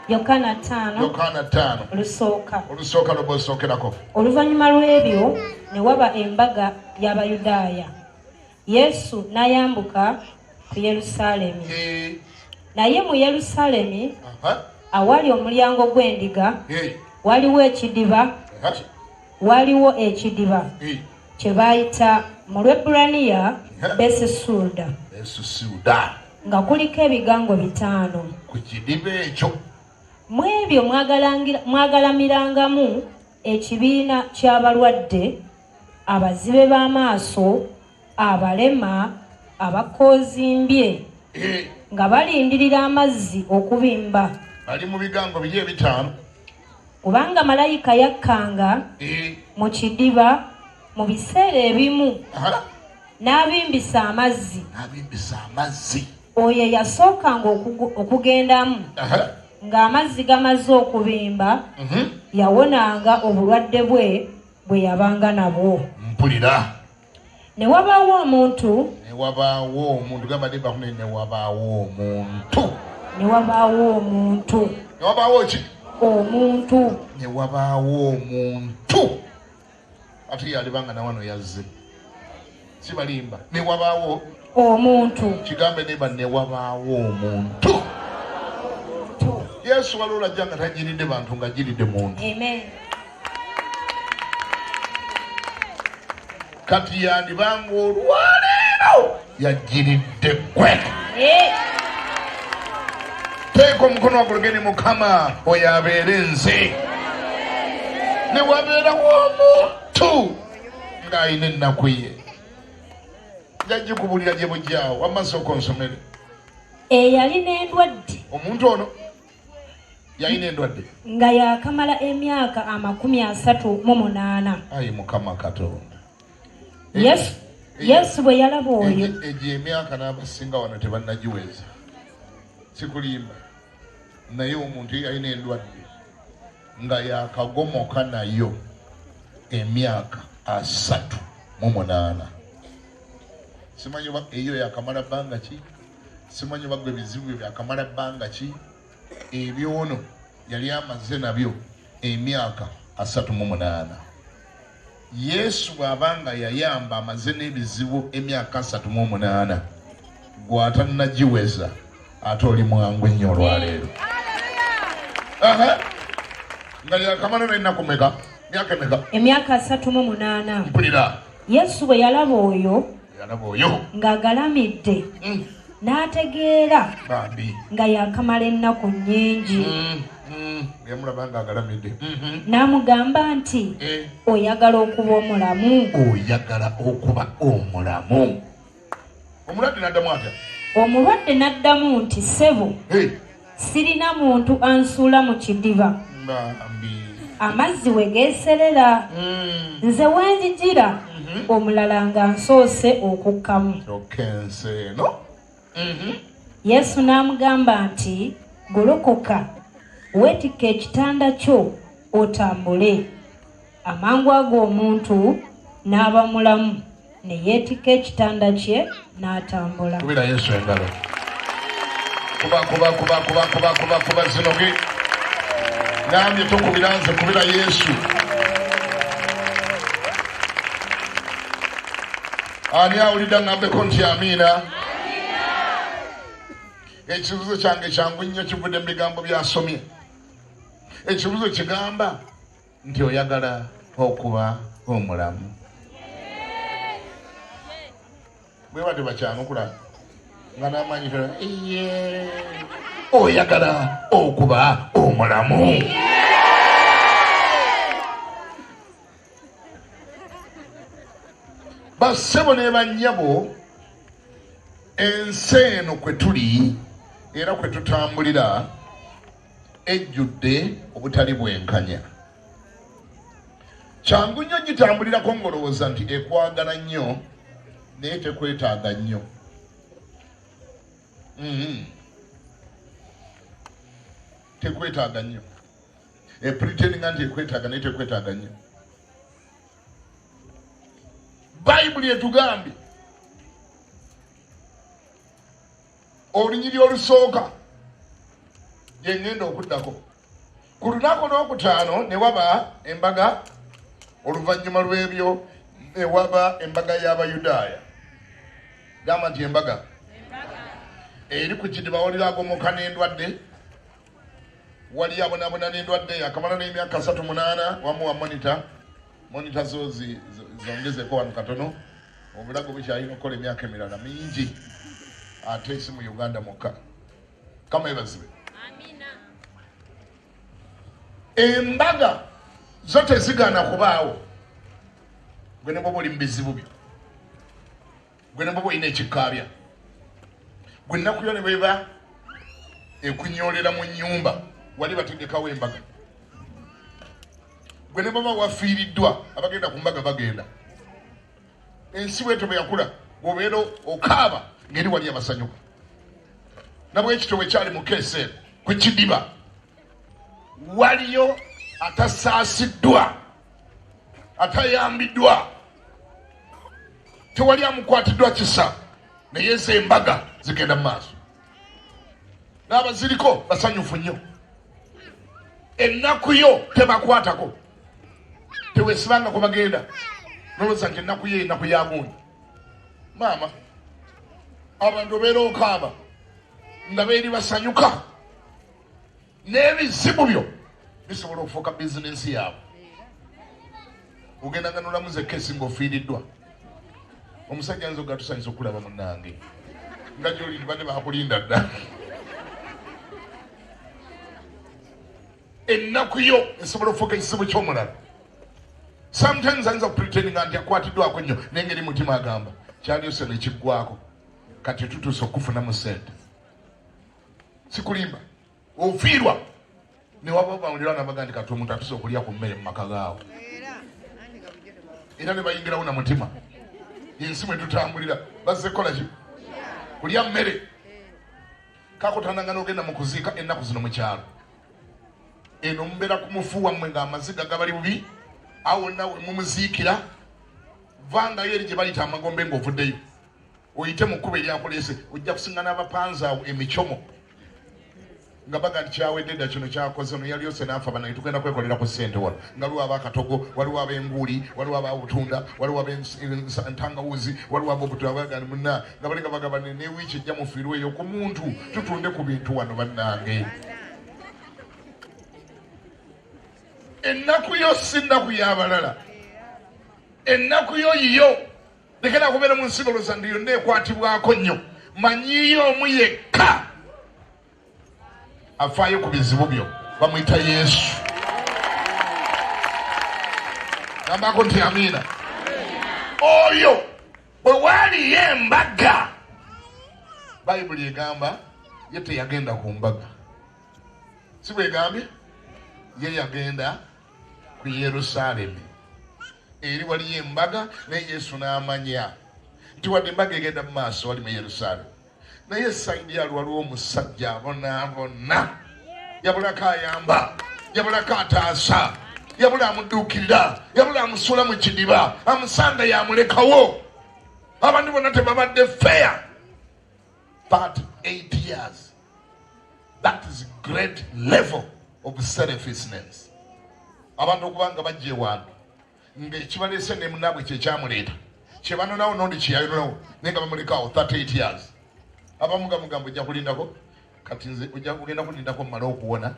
Yokaana 5 olusooka lw'osookerako. Oluvannyuma lw'ebyo ne waba embaga y'Abayudaaya. Yesu n'ayambuka ku Yerusaalemi. Naye mu Yerusaalemi awali omulyango gw'endiga waliwo ekidiba kye baayita mu Lwebbulaniya Besusuda nga kuliko ebigango 5. Ku kidiba ekyo mu ebyo mwagalamirangamu ekibiina ky'abalwadde, abazibe b'amaaso, abalema, abakoozimbye nga balindirira amazzi okubimba. Bali mu bigango biri 5. Kubanga malayika yakkanga mu kidiba mu biseera ebimu n'abimbisa amazzi. Oyo yasookanga okugendamu ng'amazzi gamaze okubimba yawonanga obulwadde bwe yabanga nabwo. Mpulira. Ne wabaawo omuntu. Ati yalibanga na wano yazze. Sibalimba. Ne wabaawo omuntu. Kigambe neba ne wabaawo omuntu. Yesu walola janga tajiridde bantu nga jiridde muntu. Amen. Kati yandibanga olwaleero yajiridde gwe. Teeka omukono wagulugeni Mukama oyo abeere nze. Ne wabeerawo omuntu ng'ayina ennaku ye. Jajjikubulira gye bujjaawo wamaaso konsomere. Eyalina endwadde. Omuntu ono yalina endwadde nga yakamala emyaka 38. Ayi Mukama Katonda. Yesu bwe yalaba oyo. Egyo emyaka n'abasinga wano tebannagiweza. Sikulimba. Naye omuntu yalina endwadde nga yakagomoka nayo emyaka 38. Simanyi eyo yakamala bbanga ki? Simanyi bagwe bizibu yakamala bbanga ki? Ebyono yali amaze nabyo emyaka 38. Yesu bw'abanga yayamba amaze n'ebizibu emyaka 38 gwatannagiweza ate oli mwangu ennyo olwaleero. Nga yakamala n'ennaku meka? Myaka meka? Emyaka 38. Mpulira. Yesu bwe yalaba oyo ng'agalamidde n'ategeera nga yakamala ennaku nnyingi. Yamulabanga agalamidde. N'amugamba nti oyagala okuba omulamu. Oyagala okuba omulamu. Omulwadde n'addamu atya? Omulwadde n'addamu nti ssebo sirina muntu ansuula mu kidiba. Amazzi we geeserera. Nze wenzijira omulala nga nsoose okukkamu. Yesu n'amugamba nti golokoka weetikka ekitanda kyo otambule. Amangu ago omuntu n'aba mulamu ne yeetikka ekitanda kye n'atambula. Kubira Yesu engalo. Kuba zinoge. Namye tokubira nze kubira Yesu. Ani awulidde ngambeko nti amiina. Ekibuzo kyange kyangu nnyo kivudde mu bigambo by'asomye. Ekibuzo kigamba nti oyagala okuba omulamu. Bwe bade bakyanukula nga n'amanyi oyagala okuba omulamu. Bassebo ne bannyabo, ensi eno kwe tuli era kwe tutambulira ejjudde obutali bwenkanya. Kyangu nnyo gitambulirako ngolowooza nti ekwagala nnyo naye tekwetaaga nnyo. Tekwetaaga nnyo. Pretendinga nti ekwetaaga naye tekwetaaga nnyo. Bayibuli etugambye olunyiri olusooka yengenda okuddako. Ku lunaku lwokutaano ne waba embaga, oluvannyuma lw'ebyo ne waba embaga y'Abayudaaya. Gamba nti embaga eri ku kidiba wali agomoka n'endwadde, wali abonabona n'endwadde akamala n'emyaka 38 wamu wa monita zo zongezeko wano katono, obulago bukyalina okukola emyaka emirala mingi ate si mu Uganda mokka. Kama ebazibe. Embaga zo tezigaana kubaawo gwe ne bwoba oli mu bizibu byo, gwe ne bwoba olina ekikaabya, gwe nnaku yo ne bweba ekunyolera mu nnyumba wali bategekawo embaga, gwe ne bwoba wafiiriddwa abagenda ku mbaga bagenda. Ensi bwetyo bwe yakula bw'obeera okaaba ngeri wali abasanyuka. Nabwekityo bwe kyali mu Keesero ku kidiba waliyo atasaasiddwa, atayambiddwa, tewali amukwatiddwa kisa, naye embaga zigenda mu maaso. N'abaziriko basanyufu nnyo. Ennaku yo tebakwatako, teweesibanga ku bagenda noloza nti ennaku ye ennaku ya gundi. Maama, abantu obeera okaaba nga beeri basanyuka, n'ebizibu byo bisobola okufuuka bizinensi yaabwe. Ogenda nga nolamuza ekesi ng'ofiiriddwa. Omusajja nzo gatusanyusa okulaba munnange nga gy'oli bane bakulinda dda. Ennaku yo esobola okufuuka ekizibu ky'omulala. Sometimes ayinza okupretendinga nti akwatiddwako nnyo n'engeri mutima agamba kyaliyose nekiggwako kati tutuuse okufunamu sente. Sikulimba ofiirwa ne waba bawulira n'abaga nti kati omuntu atuse okulya ku mmere mu maka gaawo era ne bayingirawo na mutima. Ensi mwe tutambulira bazze kukola ki? Kulya mmere. Kakutandanga n'ogenda mu kuziika ennaku zino mu kyalo eno mubeera ku mufu wammwe ng'amaziga gabali bubi, awo nawe mumuziikira vangayo eri gye bayita amagombe ng'ovuddeyo oyite mu kkubo eryakuleese, ojja kusiŋŋana abapanza awo emicomo nga baga nti kyawedde dda kino kyakoze no yali yose n'afa banaye tugenda kwekolera ku ssente wano nga waliwo abakatogo, waliwo ab'enguuli, waliwo ababutunda, waliwo ab'entangawuzi, waliwo ab'obutunda bagani munna nga bali nga bagaba ne wiiki ejja mufiirwe eyo ku muntu tutunde ku bintu wano bannange. Ennaku yo si nnaku y'abalala, ennaku yo yiyo. Lekera kubeera mu nsigoloza ndi yonna ekwatibwako nnyo. Manyiyo omu yekka afaayo ku bizibu byo, bamuyita Yesu. Gambako nti amiina. Oyo bwe waaliyo embaga, Bayibuli egamba ye teyagenda ku mbaga. Si bwegambye? Ye yagenda ku Yerusaalemi. Eri waliyo embaga ne Yesu n'amanya nti wadde embaga egenda mu maaso wali mu Yerusaalemi. Naye sayidi yali waliwo omusajja abonaabona, yabulako ayamba, yabulako ataasa, yabula amudduukirira, yabula amusuula mu kidiba, amusanga yamulekawo. Abantu bonna tebabadde fair. But 8 years, that is great level of selfishness. Abantu okubanga bajja ewantu ng'ekibaleese ne munaabwe kye kyamuleeta kyebanonawo n'ondi kyeyayonawo naye nga bamulekawo 38 years. Abamu gamugamba ojja kulindako kati nze ojja kugenda kulindako mmala okuwona.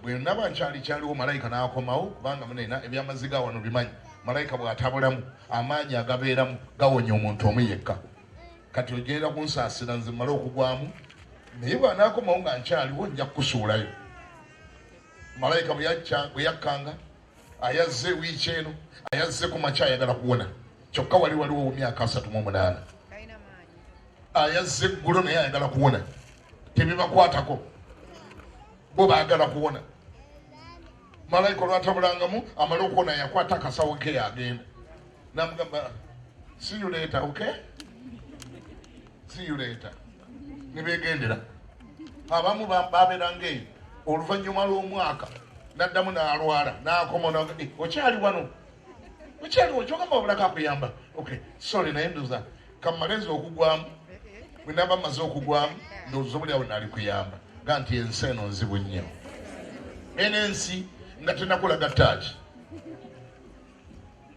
Bwe naba nkyaliwo malayika n'akomawo kubanga munena ebyamaziga wano bimanyi. Malayika bw'atabulamu amaanyi agabeeramu gawonya omuntu omu yekka. Kati ogenda kunsaasira nze mmala okugwamu naye bw'anaakomawo nga nkyaliwo nja kukusuulayo. Malayika bwe yakkanga ayazze wiiki eno ayazze ku makya ayagala kuwona kyokka waliwo myaka 38. Ayazze eggulo naye ayagala kuwona, tebibakwatako, bo baagala kuwona. Malayika olwatabulangamu amale okuwona yakwata akasawo ke yagenda n'amugamba see you later, okay? See you later. Ne beegendera. Abamu babeeranga eyo oluvannyuma lw'omwaka n'addamu n'alwala n'akoma okyali wano, okyaliwo kyogamba obulako akuyamba. Okay, sorry naye ndoza kammalezi okugwamu. Bwe naba maze okugwamu ndowooza buli awo naali kuyamba. ganti ensi eno nzibu nnyo. Enensi nga tenakulaga ttaki.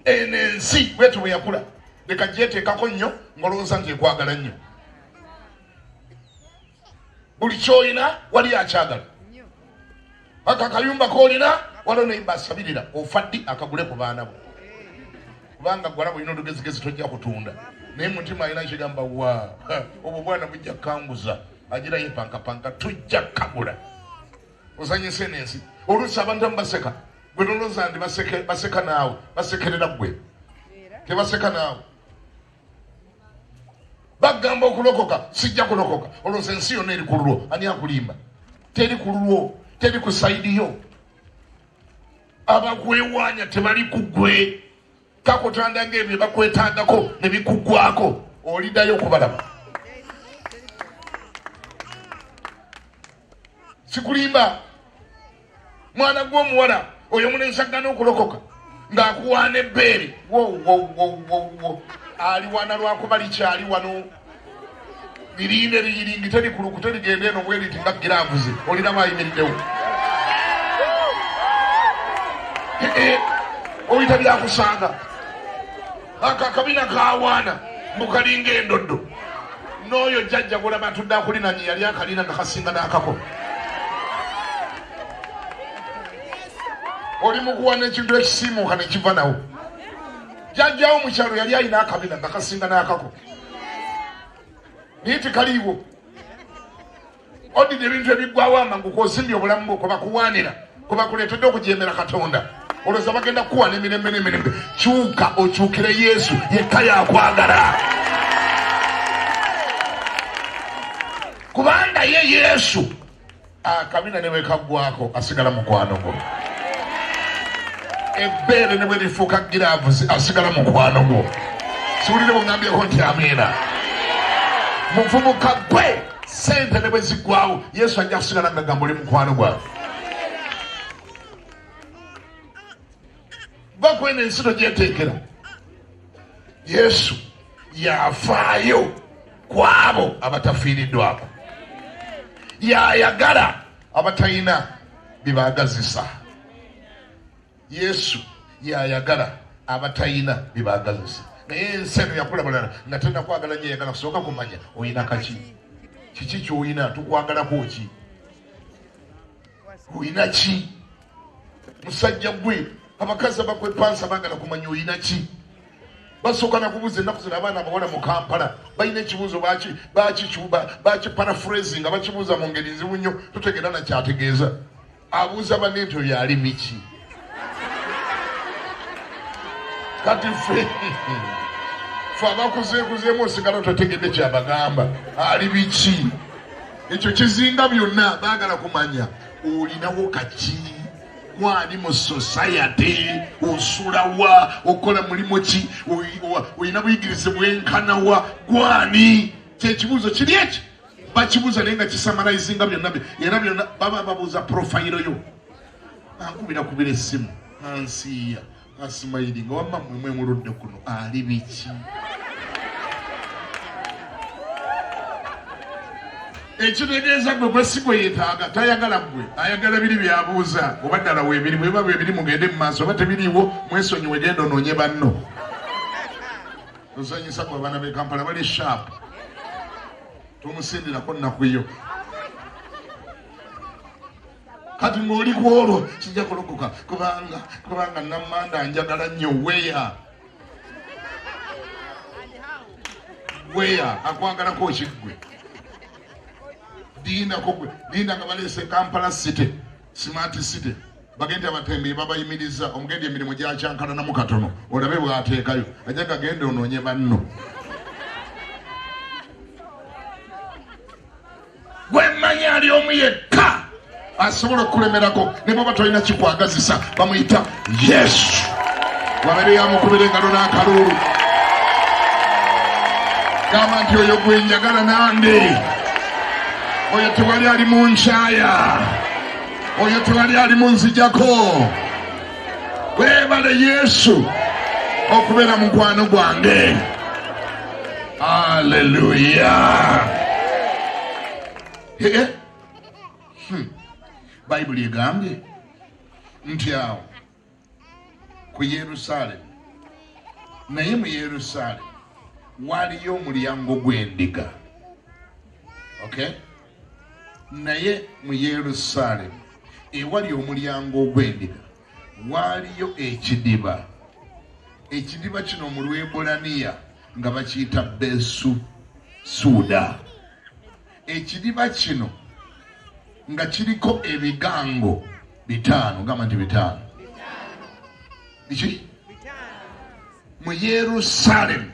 Enensi bwetu bwe yakula leka gyeteekako nnyo ng'olowooza nti ekwagala nnyo. Buli ky'olina wali akyagala. Aka akayumba k'olina waliwo naye basabirira ofaddi akagule ku baana bo. Kubanga gwala bw'olina olugezigezi tojja kutunda. Naye mutima alina ekigamba wa obwo bwana bujja kukanguza agira yepankapanka tujja kagula. Osanyise enensi oluusi abantu abamu baseka gwe nolowooza nti baseka naawe basekerera ggwe tebaseka naawe. Bagamba okulokoka sijja kulokoka olowooza ensi yonna eri ku lulwo. Ani akulimba? Teri ku lulwo, teri ku sayidiyo. Abakwewaanya tebali ku ggwe. Kakutanda ng'ebyo bakwetagako ne bikuggwako oliddayo okubalaba. Sikulimba mwana gw'omuwala oyo muneensagana okulokoka ng'akuwaana ebbeere. Wo ali wana lwakuba likyali wano lirinde liyiringi terikuluku terigenda eno bwe liti nga giraavuze oliraba ayimiriddewo. Oyita byakusanga aka akabina kawaana mukalinga endoddo n'oyo jjajja gulaba atudde akulinanye yali akalina nga kasinga n'akako. Oli mukuwana ekintu ekisiimuuka ne kiva nawo. Jjajjawo mu kyalo yali alina akabina nga kasinga n'akako naye tekaliiwo. Odidde ebintu ebiggwawo amangu k'osimbye obulamu bwo kwe bakuwaanira kwe bakuleetedde okujeemera Katonda. Olowooza bagenda kukuwaana emirembe n'emirembe. Kyuka okyukire Yesu yekka yakwagala. Kubanga ye Yesu akabina ne bwe kaggwako asigala mukwano gwo. Ebbeere ne bwe lifuuka giraavuzi asigala mukwano gwo. Siwulire bw'ŋŋambyeko nti amiina. Muvubuka gwe sente ne bwe ziggwawo Yesu ajja kusigala nga gamba oli mukwano gwawe. Bakwena ensi togyeteekera. Yesu yafaayo ku abo abatafiiriddwako. Yayagala abatalina bibaagazisa. Yesu yayagala abatalina bibaagazisa. Naye ensi eno yakulabulana nga tenakwagala nnyo yagala kusooka kumanya oyina kaki. Kiki ky'olina tukwagalako ki? Oyina ki? Musajja gwe abakazi abakwepansa baagala kumanya oyina ki. Basooka nakubuuza ennaku zino abaana abawala mu Kampala balina ekibuuzo bakiparaphrasing nga bakibuuza mu ngeri nzibu nnyo tutegeera nakyategeeza. Abuuza banne nti oyo ali biki? Kati ffe abakuzeekuzeemu osigala totegedde kyabagamba ali biki. Ekyo kizinga byonna baagala kumanya olinawo kaki. Gwani mu society osulawa okola mulimu ki oyina buyigirize bwenkanawa gwani. Kyekibuuzo kiri eki bakibuuza naye nga kisamalayizinga byonna era byonna baba babuuza profayiro yo. Ankubira essimu ansiiya asimayiri nga wamma mmwe muludde kuno ali biki. Ekitegeeza gwe gwe si gwe yeetaaga tayagala gwe ayagala biri byabuuza oba ddala weebiri bwe biba bwebiri mugende mu maaso oba tebiriiwo mwesonyiwe genda onoonye banno. Ozanyisa gwe abaana b'e Kampala bali sharp tumusindirako nnaku yo. Kati ng'oli ku olwo kijja kulokoka kubanga Nammanda njagala nnyo weya akwagalako kiggwe. Dinda nga baleese Kampala City, Smart City. Bagende abatembeeyi babayimiriza omugende emirimu gyakyankalanamu katono olabe bw'ateekayo ajja gagende onoonye banno. Gwe mmanya ali omu yekka asobola okukulemerako ne bw'oba tolina kikwagazisa bamuyita Yesu. Wabeere yamukubira engalo n'akaluulu gamba nti oyo gwe njagala nange. Oyo tewali ali mu nkyaya, oyo tewali ali mu nzijako. Weebale Yesu okubeera mukwano gwange. Haleluya. Bayibuli egambye nti awo ku Yerusalemu, naye mu Yerusalemu waliyo omulyango gw'endiga. Okay? Naye mu Yerusalemu ewali omulyango ogw'endiga waliyo ekidiba. Ekidiba kino mu Lwebolaniya nga bakiyita Besu Suda. Ekidiba kino nga kiriko ebigango 5, gamba nti 5. Biki? Mu Yerusalemu.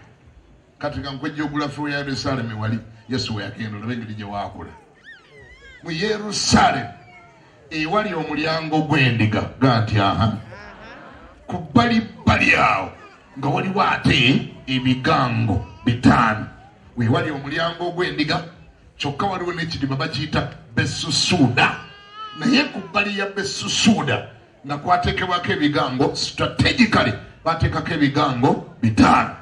Kati kankwe geography ya Yerusalemu wali Yesu we yagenda olabengeri gye waakola. Mu Yerusalemu ewali omulyango gw'endiga ganti ku bbalibbali awo nga waliwo ate ebigango 5. Wewali omulyango ogw'endiga kyokka waliwo n'ekidiba bakiyita Besusuda. Naye ku bbali ya Besusuda nga kwateekebwako ebigango strategically bateekako ebigango 5.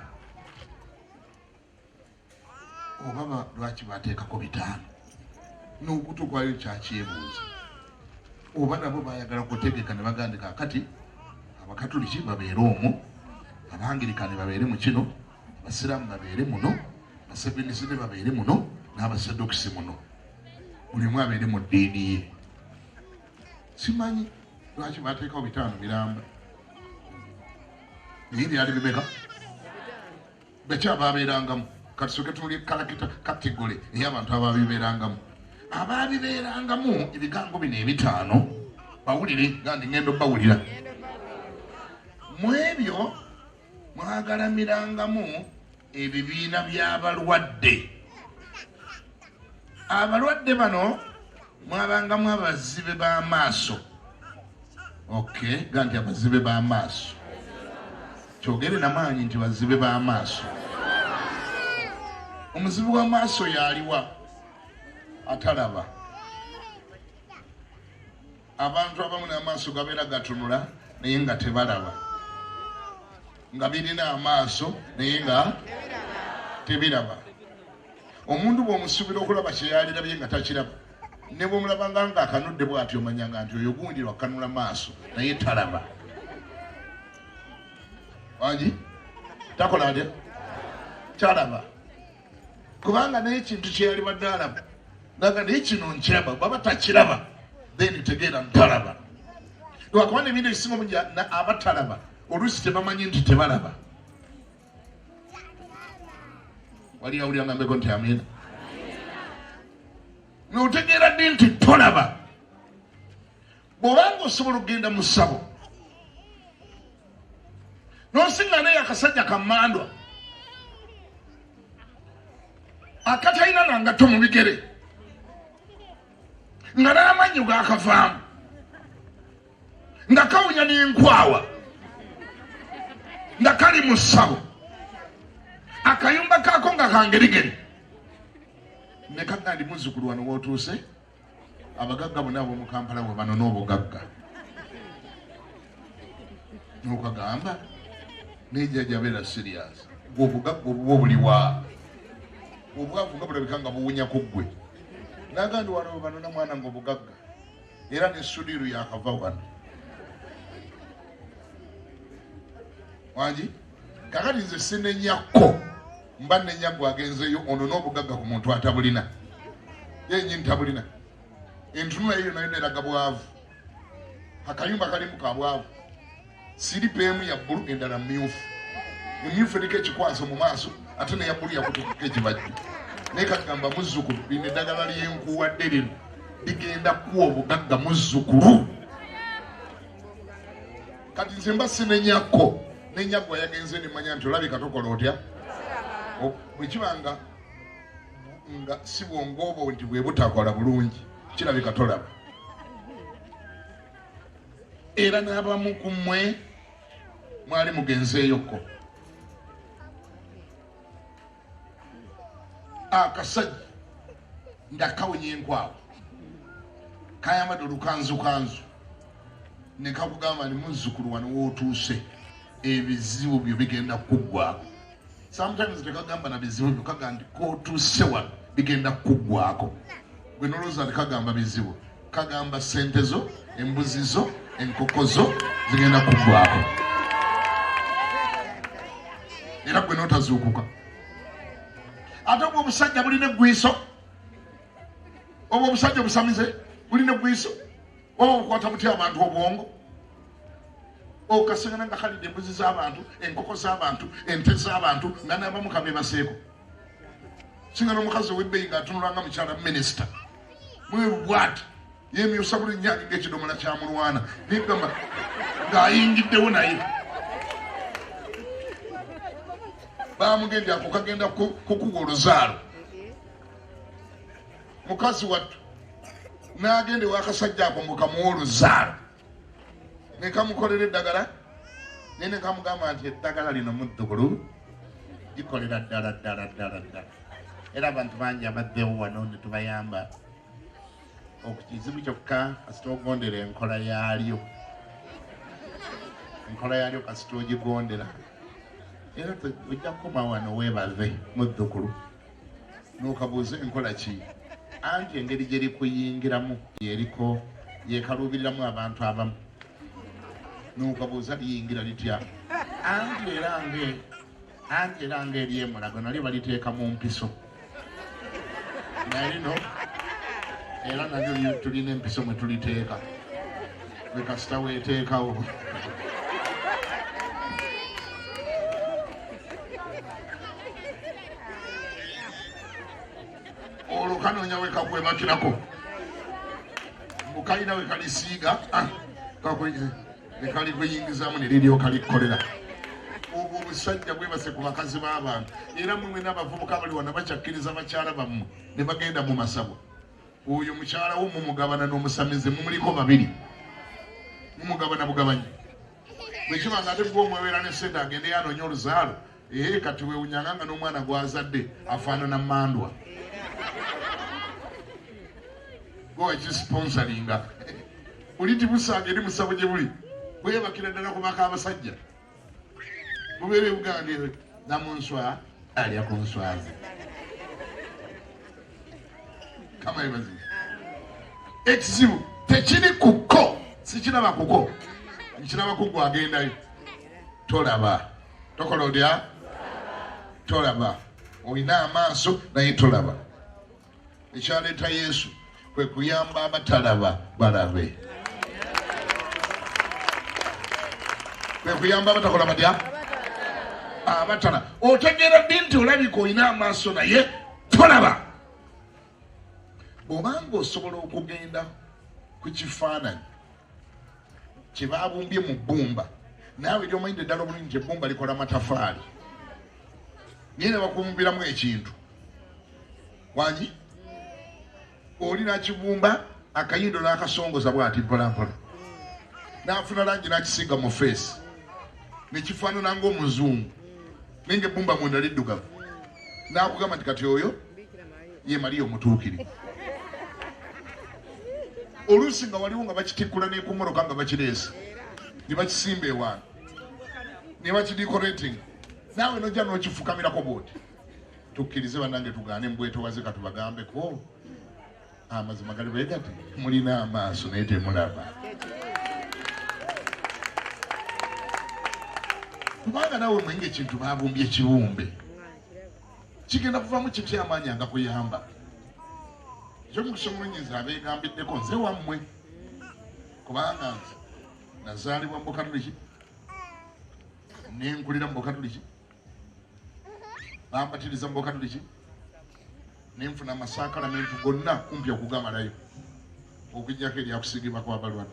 Obaba lwaki bateekako 5? N'obuto gwaliyo kyakyebuuza. Oba nabo bayagala kutegeka ne bagandika kati abakatoliki babeere omwo, abangirikani babeere mu kino, abasiraamu babeere muno, abasebenisi ne babeere muno, n'abasadokisi muno. Buli omu abeere mu ddiini ye. Simanyi lwaki bateekawo 5 biramba. Naye byali bimeka? Beki ababeerangamu? Kati soke tuli kalakita kategole ey'abantu ababibeerangamu. Ababibeerangamu ebigango bino 5 bawulire gandi ngendo bawulira. Mu ebyo mwagalamirangamu ebibiina by'abalwadde. Abalwadde bano mwabangamu abazibe b'amaaso. Okay, gandi abazibe b'amaaso. Kyogere namaanyi nti bazibe b'amaaso. Omuzibe w'amaaso yaliwa atalaba. Abantu abamu n'amaaso gabeera gatunula naye nga tebalaba. Nga birina amaaso naye nga tebiraba. Omuntu bw'omusuubira okulaba kye yalirabye nga takiraba. Ne bw'omulabanga nga akanudde bw'ati omanyanga nti oyo gundi lwakanula maaso naye talaba. Wangi? Takola atya? Kyalaba. Kubanga naye ekintu kye yali badde alaba. Naga naye kino nkiraba, baba takiraba. Then tegeera ntalaba. Lwakuba n'ebintu ebisinga obungi abatalaba oluusi tebamanyi nti tebalaba. Wali awulira ngambeko nti amina. N'otegeera ddi nti tolaba. Bw'obanga osobola okugenda mu ssabo n'osinga naye akasajja kammandwa akatalina nangatto mu bigere nga n'amannyo gaakavaamu nga kawunya n'enkwawa nga kali mu ssabo akayumba kaako nga kangerigeri ne kaga ndi muzzukulu wano w'otuuse abagagga bonna ab'omu Kampala bwe bano n'obugagga n'okagamba nejjajja beera serious obugagga obuba obuliwa obwavu nga bulabika nga buwunyako ggwe nagandi wano bano na mwana nga obugagga era n'essudiru yakava wano wangi kakati nze sinenyakko mba nenyagwa agenzeyo ono n'obugagga ku muntu atabulina yenyini tabulina entunula eyo nayo neraga bwavu akayumba kalimu ka bwavu siripa emu ya bbulu endala mmyufu emyufu eriko ekikwaso mu maaso ate neya bbulu yakutukuka ekibajju naye kagamba muzzukulu lino eddagala lyenkuwadde lino ligenda kuwa obugagga muzzukulu kati nze mba sinenyakko nenyagwa yagenze nemanya nti olabika tokola otya bwekibanga nga si bwongoobo nti bwe butakola bulungi kirabika tolaba era n'abamu ku mmwe mwali mugenzeeyokko akasajja nga kawunya enkwawa kayambadde olukanzukanzu ne kakugamba ni muzzukulu wano w'otuuse ebizibu byo bigenda kuggwako sometimes tekagamba na bizibu byo kaga nti k'otuuse wano bigenda kuggwako gwe nolowooza tekagamba bizibu kagamba sente zo, embuzi zo, enkoko zo zigenda kuggwako. Era gwe n'otazuukuka. Ate obwo obusajja bulina eggwiiso, obwo obusajja obusamize bulina eggwiiso, waba obukwata butya abantu obwongo. Okasengana nga kalidde embuzi z'abantu, enkoko z'abantu, ente z'abantu, nga n'abamu kabeebaseeko. Singa n'omukazi ow'ebbeeyi ng'atunula nga mukyala minisita. Mweru bw'ati yeemyusa buli nnyanja ng'ekidomola kya mulwana n'egamba ng'ayingiddewo naye. Baamugendera ako kagenda kukuwa oluzaalo. Mukazi wattu n'agenda ew'akasajja ako mukamuwa oluzaalo. Ne kamukolera eddagala naye ne kamugamba nti eddagala lino muddugulu likolera ddala. Era abantu bangi abaddewo wano ne tubayamba. Ekizibu kyokka kasita ogondera enkola yaalyo. Enkola yaalyo kasita ogigondera. Era ojja kukoma wano weebaze muddukulu. N'okabuuza enkola ki? Anti engeri gye likuyingiramu yeriko yeekaluubiriramu abantu abamu. N'okabuuza liyingira litya? Anti era ng'eryemulago nalyo baliteeka mu mpiso. Naye lino era nalyo tulina empiso mwe tuliteeka. Bwe kasita weeteekawo. Olwo kanoonya we kakwebakirako. Mukalina we kalisiiga. Ne kali kweyingizaamu ne liryoka likkolera. Obwo obusajja bwebase ku bakazi b'abantu. Era mmwe n'abavubuka bali wano bakyakkiriza bakyala bammwe ne bagenda mu masabo. Oyo mukyala wo mumugabana n'omusamize mumuliko babiri. Mumugabana bugabanyi. Bwe kiba nga ate gwe omwewera ne ssente agende yanoonya oluzaalo. Kati weewunyanga nga n'omwana gw'azadde afaanana mandwa. Gwe ekisponsalinga. Buli tibusange eri musabo gye buli. Bweyabakira ddala ku maka abasajja. Mubeere Uganda ewe namunswa alya ku nswazi. Kama ebazi. Ekizibu tekiri kuko. Sikiraba kuko. Nkiraba kugwa agendayo. Tolaba. Tokola odya? Tolaba. Olina amaaso naye tolaba. Ekyaleeta Yesu kwe kuyamba abatalaba balabe. Kwe kuyamba abatakola badya? Abatala. Otegeera ddi nti olabika olina amaaso naye tolaba. Bw'obanga osobola okugenda ku kifaananyi kye baabumbye mu bbumba, naawe ly'omanyidde ddala obulungi ebbumba likola matafaali. Naye ne bakubumbiramu ekintu. Wanyi? Oli n'akibumba akayindo n'akasongoza bw'ati mpolampola. N'afuna langi n'akisiiga mu feesi. Ne kifaanana ng'omuzungu. Naye ng'ebbumba munda liddugavu. N'akugamba nti kati oyo ye Mariya omutuukirivu. Oluusi nga waliwo nga bakitikkula n'ekumoroka nga bakireese. Ne bakisimba ewaana. Ne bakidikorating. Naawe nojja n'okifukamirako bw'oti. Tukkirize bannange tugaane mbwetowaze katubagambeko. Amazima gali bwe gati mulina amaaso naye temulaba. Kubanga naawe mwenga ekintu baabumbye ekibumbe kigenda kuvamu kintu ky'amaanyi agakuyamba. Ekyo mukisa omulunyiza abeegambiddeko nze wammwe. Kubanga nze nazaalibwa mu Bukatuliki, nenkulira mu Bukatuliki, bambatiriza mu Bukatuliki, nenfuna amasaakalamentu gonna kumpi okugamalayo okuggyako eryakusigibwa kw'abalwana.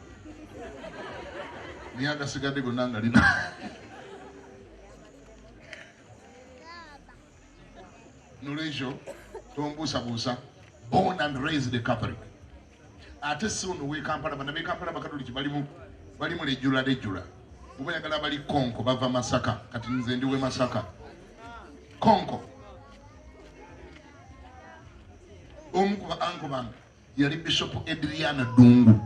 Naye agasigadde gonna nga lina. Nolwekyo tombuusabuusa. Born and raised Catholic. Ate si ono w'e Kampala, bana b'e Kampala Bakatoliki balimu lejjula. Bwe bayagala bali Konko bava Masaka, kati nze ndi w'e Masaka. Konko. Omu ku ba-anko bange yali Bishop Adriana Dungu.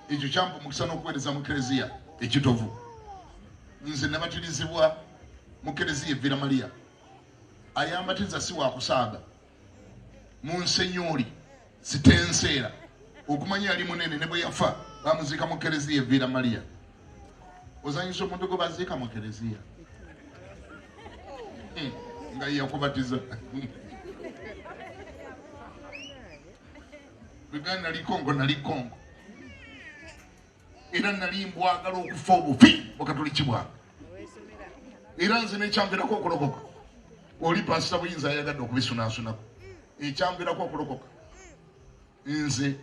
Ekyo kyampa omukisa n'okuweereza mu Kereziya ekitovu. Nze nabatirizibwa mu Kereziya Evira Maria. Ayambatiriza si wa kusaaga. Monsenyori sitenseera okumanya ali munene ne bwe yafa bamuziika mu kereziya evira Maria ozanyisa omuntu gwe baziika mu kereziya nga yakubatiza Uganda nali Kongo era nali mbwagala okufa obufi bukatoliki bwange era nze nekyamvirako okulokoka oli pasita buyinza ayagadde okubisunasunako ekyamvirako okulokoka nze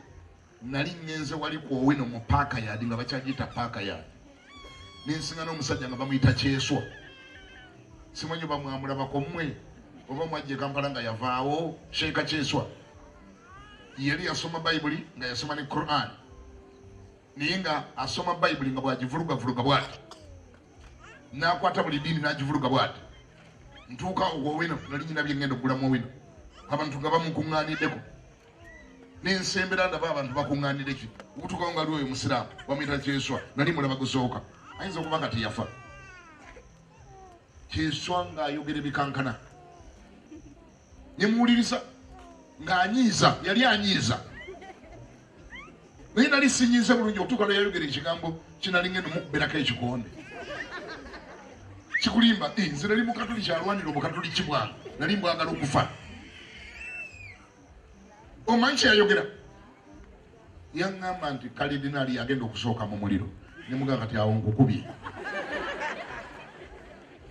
nali ngenze wali kwowino mu paaka yadi nga bakyagiyita paaka yadi nensinga n'omusajja nga bamuyita Kyeswa simanyi bamwamulabako mmwe oba mwajja Kampala nga yavaawo Sheeka Kyeswa yali yasoma Bayibuli nga yasoma ne Quran naye nga asoma Bayibuli nga bwagivulugavuruga bwati nakwata buli ddiini n'agivuluga bwati ntuuka owino nali nyina byengenda okugulamu owino abantu nga bamukuŋŋaaniddeko nensembera ndaba abantu bakuŋŋaanidde ki okutuukawo nga ali oyo musiraamu bamuyita Kyeswa nali mulaba gusooka ayinza okuba kati yafa Kyeswa ng'ayogera ebikankana nemuwuliriza ng'anyiiza yali anyiiza naye nali sinyiize bulungi okutuuka lwe yayogera ekigambo kinali ngenda mukuberako ekikonde kikulimba nze nali mukatoliki alwanira obukatoliki bwange nali mbwagala okufa omanyi kyeyayogera yaŋŋamba nti kalidinaali agenda okusooka mu muliro nemugaa kati awo nkukubye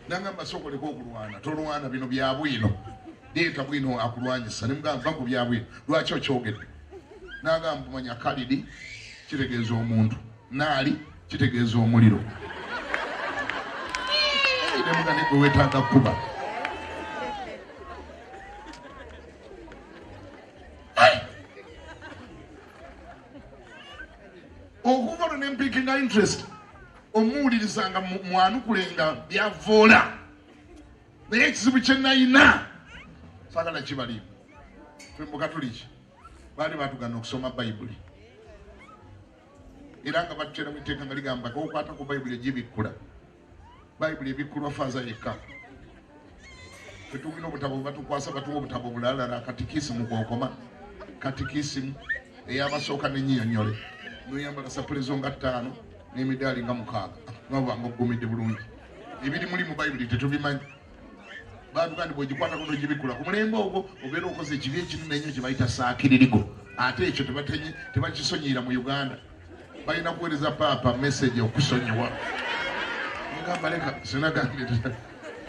naŋŋamba sookoleko okulwana tolwana bino byabwino leeta bwino akulwanyisa nemugamba ku byabwino lwaki okyogedde n'agamba manya kalidi kitegeeza omuntu naali kitegeeza omuliro nemuga negwe wetaaga kuba okuva olwo nempikinga interest omuwulirizanga mwanukulenga byavoola naye ekizibu kyenayina sagala kibalimu fe mukatoliki baali batugana okusoma Bayibuli era nga batutera mu iteeka nga ligamba okwata ku Bayibuli egibikkula Bayibuli ebikkulwa faaza yekka fetugina obutabo batukwasa batuwa obutabo bulalala katikisimu kwokoma katikisimu eyabasooka nenyiyonyole noyambala sapulezo nga 5 n'emidaali nga 6 nobanga ogumidde bulungi ebiri muli mu Bayibuli tetubimanyi batugandi bwegikwatako nogibikkula ku mulembe ogwo obeera okoze ekibi ekinene ennyo kye bayita saakiririgo ate ekyo tebakisonyiira mu Uganda balina kuweereza paapa message okusonyiwa ngamba leka sinagambye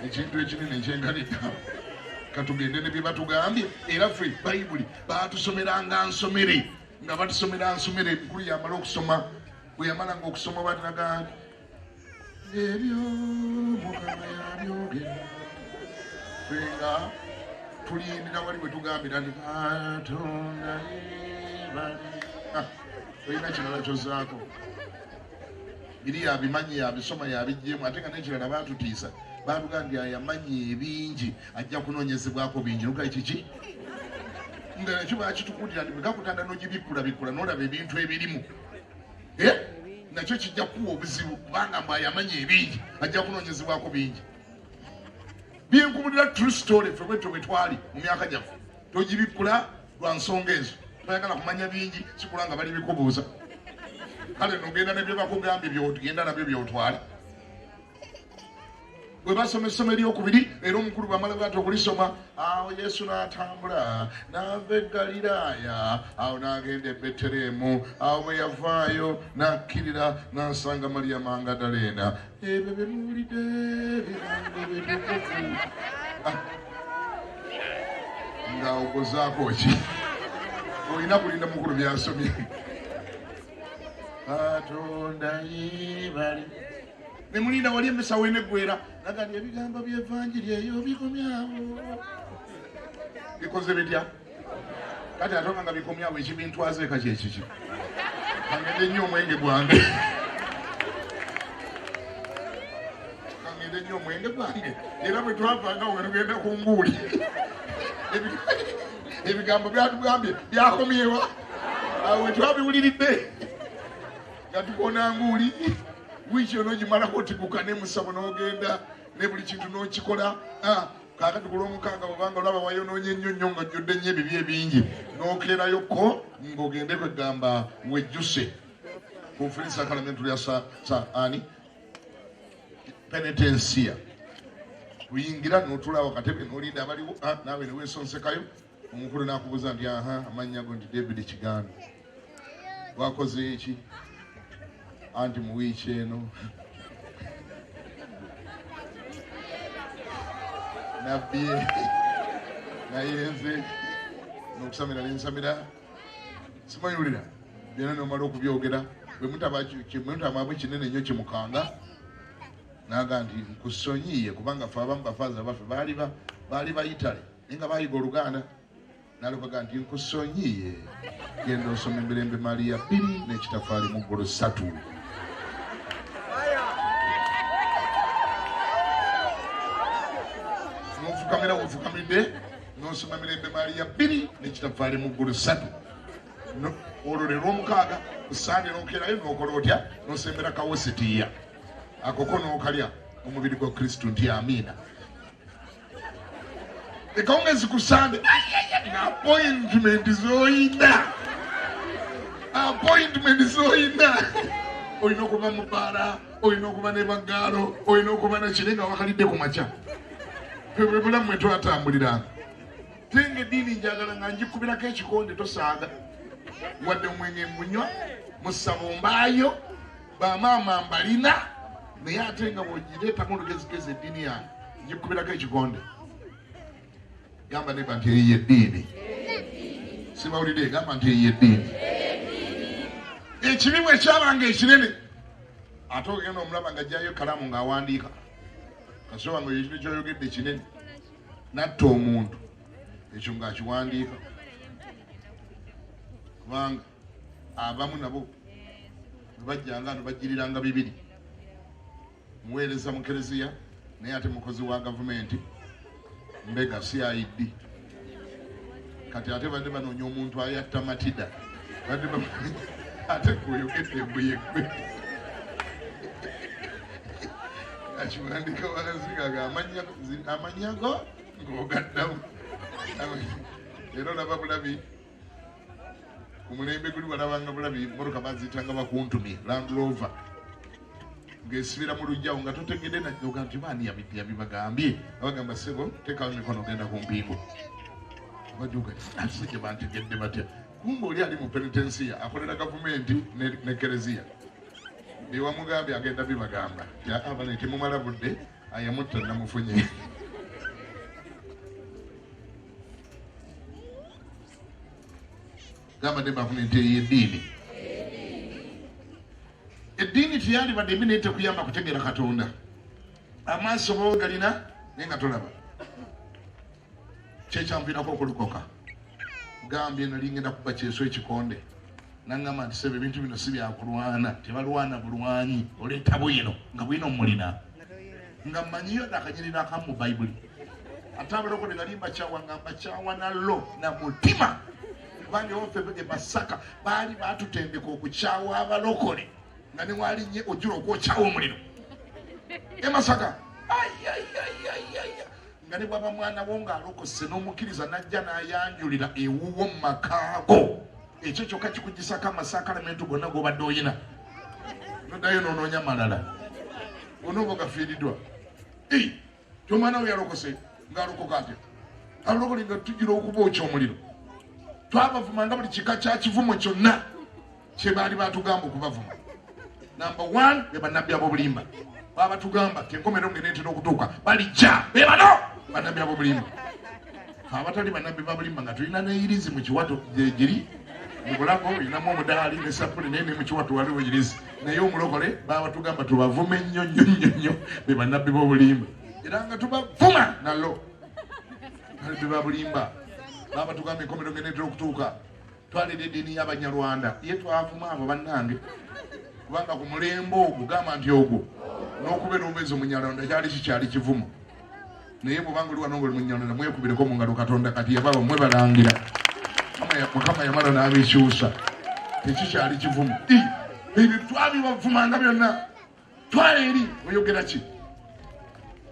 ekintu ekinene ekyengalidde katugende ne bye batugambye era ffe Bayibuli batusomeranga nsomere nga batusomera nsomere mukulu yamala okusoma bwe yamalanga okusoma batulaga ebyo Mukama yabyogera nga tulindira wali bwe tugambira nti Katonda yebale olina kirala kyozaako biri yabimanyi yabisoma yabijjemu ate nga nekirala batutiisa batugambye yamanyi ebingi ajja kunoonyezebwako bingi nugayi kiki nga nakyo bakitukutira nti bwegakutanda nogibikkula nolaba ebintu ebirimu nakyo kijja kuwa obuzibu kubanga mbw yamanyi ebingi ajja kunoonyezebwako bingi byenkubulira true story ffe bwetyo bwe twali mu myaka gyaffe togibikkula lwa nsonga ezo toyagala kumanya bingi sikulanga bali bikubuuza kale nogenda nebyo bakugambye byogenda nabyo byotwala bwe basoma essomo eryokubiri era omukulu bwamala bwati okulisoma awo Yesu n'atambula n'ava e Galiraaya awo n'agenda e Beterehemu awo bwe yavaayo n'akkirira n'asanga Mariya Magdalena ebyo bye muwulidde bigambo bitukuvu nga ogozaako ki olina kulinda mukulu byasomye Katonda yeebale nemulinda wali emmesa weneggwera nagandi ebigambo by'evanjiri eyo bikomyawo bikoze bitya kati atonga nga bikomyawo ekibintwaze eka kyekiki kangende nnyo omwenge gwange era bwe twavangawo nga tugenda ku nguuli ebigambo byatugambye byakomyewa awo we twabiwuliridde nga tukona nguuli wiiki ono gimalako otiguka nemusabo n'ogenda ne buli kintu n'okikola kakati ku lw'omukaaga bw'obanga olaba wayonoonye nnyo nga jjudde nnyo ebibi ebingi n'okeerayokko ng'ogende kwegamba wejjuse conference akalamento lya ani penitensia kuyingira n'otulawo katebe n'olinda abaliwo naawe ne weesonsekayo omukulu n'akubuuza nti amannya go nti David Kiganda wakoze eki anti mu wiiki eno nabbye nayenze n'okusamira nensamira simayulira byonna nomala okubyogera bwe mutabamwe kinene nnyo kimukanga naga nti nkusonyiye kubanga fe abamu bafaaza baffe baali bayitale naye nga bayiga Oluganda nalokaga nti nkusonyiye genda osoma Emirembe Mariya 2 n'Ekitafaali mu ggulu 3 n'ofukamira wofukamidde n'osoma Emirembe Mariya 2 n'Ekitafaali mu ggulu 3 olwo lero omukaaga kusande n'okeerayo n'okola otya n'osembera kawositiya akoko n'okalya omubiri gwa Kristo nti amiina ekawungezi ku Sande appointment z'oyina olina okuba mu bbaala olina okuba ne baggaalo olina okuba nakiri nga wakalidde ku makya bwe bulamu mwe twatambuliranga tenga eddiini njagala nga njikubirako ekikonde tosaaga wadde omwenge munywa musaba ombaayo bamaama mbalina naye ate nga bwogireetamu olugezigezi eddiini yange njikubirako ekikonde gamba neba nti eyo eddiini sibawulire gamba nti eyo eddiini ekibi bwe kyabanga ekinene ate ogenda omulaba nga ajjayo kalamu ng'awandiika kasoba nga ekintu kyoyogedde kinene natta omuntu ekyo ng'akiwandiika kubanga abamu nabo bajjanga bajjiriranga bibiri muweereza mu kereziya naye ate mukozi wa gavumenti mbega CID kati ate badde banoonya omuntu ayatta matida badde ate kuyogedde embuyegwe akiwandika wansi gaga amanyago ng'ogaddamu era olaba bulabi ku mulembe guli walabanga bulabi mmotoka baziyitanga bakuntumi Land Rover ng'esibira mu lujjawo nga totegedde najoga nti baani yabibagambye abagamba sebo tekawo emikono ogenda ku mpingo bajoga asajja bantegedde batya kumbe oli ali mu penitensiya akolera gavumenti ne kereziya ewamugambye agenda bibagamba abane temumala budde ayamutta namufunye gamba ne bafune nti eyo eddiini eddiini tiyali badde ebi naye tekuyamba kutegeera Katonda amaaso baba galina naye nga tolaba kyekyanviirako okulokoka gambye nali ngenda kuba kyeso ekikonde nangamba nti sebe ebintu bino si byakulwana tebalwana bulwanyi oleeta bwino nga bwino mulina nga mmanyiyo nakanyirira akamu mu Bayibuli ate abalokole nali mbakyawa nga mbakyawa nallo na mutima kubanga ewaffe Masaka baali batutendeka okukyawa abalokole nga ne walinye ojjula okwokyawa omuliro Masaka nga ne bwaba mwana wo ng'alokose n'omukkiriza najja n'ayanjulira ewuwo mu makaago ekyo kyokka kikuggisako amasaakalamento gonna g'obadde oyina noddayo n'onoonya malala onooba gafiiriddwa omwana we yalokose ng'alokoka atya alokole nga tugira okubookya omuliro twabavuma nga buli kika kya kivumo kyonna kye baali batugamba okubavuma namba 1 be bannabbi ab'obulimba babatugamba kenkomerero ngeneetera okutuuka balijja be bano bannabbi ab'obulimba abatali bannabbi b'obulimba nga tulina n'eyirizi mu kiwato gyegiri mu bulago olinamu omudaali ne sapuli naye ne mu kiwato waliwo eyirizi naye omulokole babatugamba tubavume nnyo nnyo nnyo nnyo be bannabbi b'obulimba era nga tubavuma nallo bannabbi b'obulimba babatugamba enkomerero ngeneetera okutuuka twalira eddiini y'Abanyarwanda ye twavuma abo bannange kubanga ku mulembe ogwo gamba nti ogwo n'okubeera obwezi omunyalonda kyali kikyali kivumo naye bwobanga oli wano nga oli munyalonda mwekubireko mu ngalo Katonda kati yababa mwe balangira Mukama yamala n'abekyusa tekikyali kivumo ebyo twabibavumanga byonna twala eri oyogera ki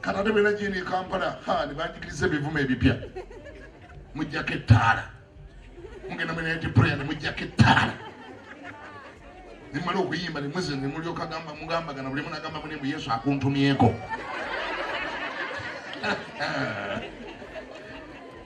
Kanate bena jini Kampala ne banjikiriza ebivume ebipya mujjako ettaala mugenda mu night prayer ne mujjako ettaala nimala okuyimba ne muze ne mulyoka mugambagana buli munagamba mune mu Yesu akuntumyeko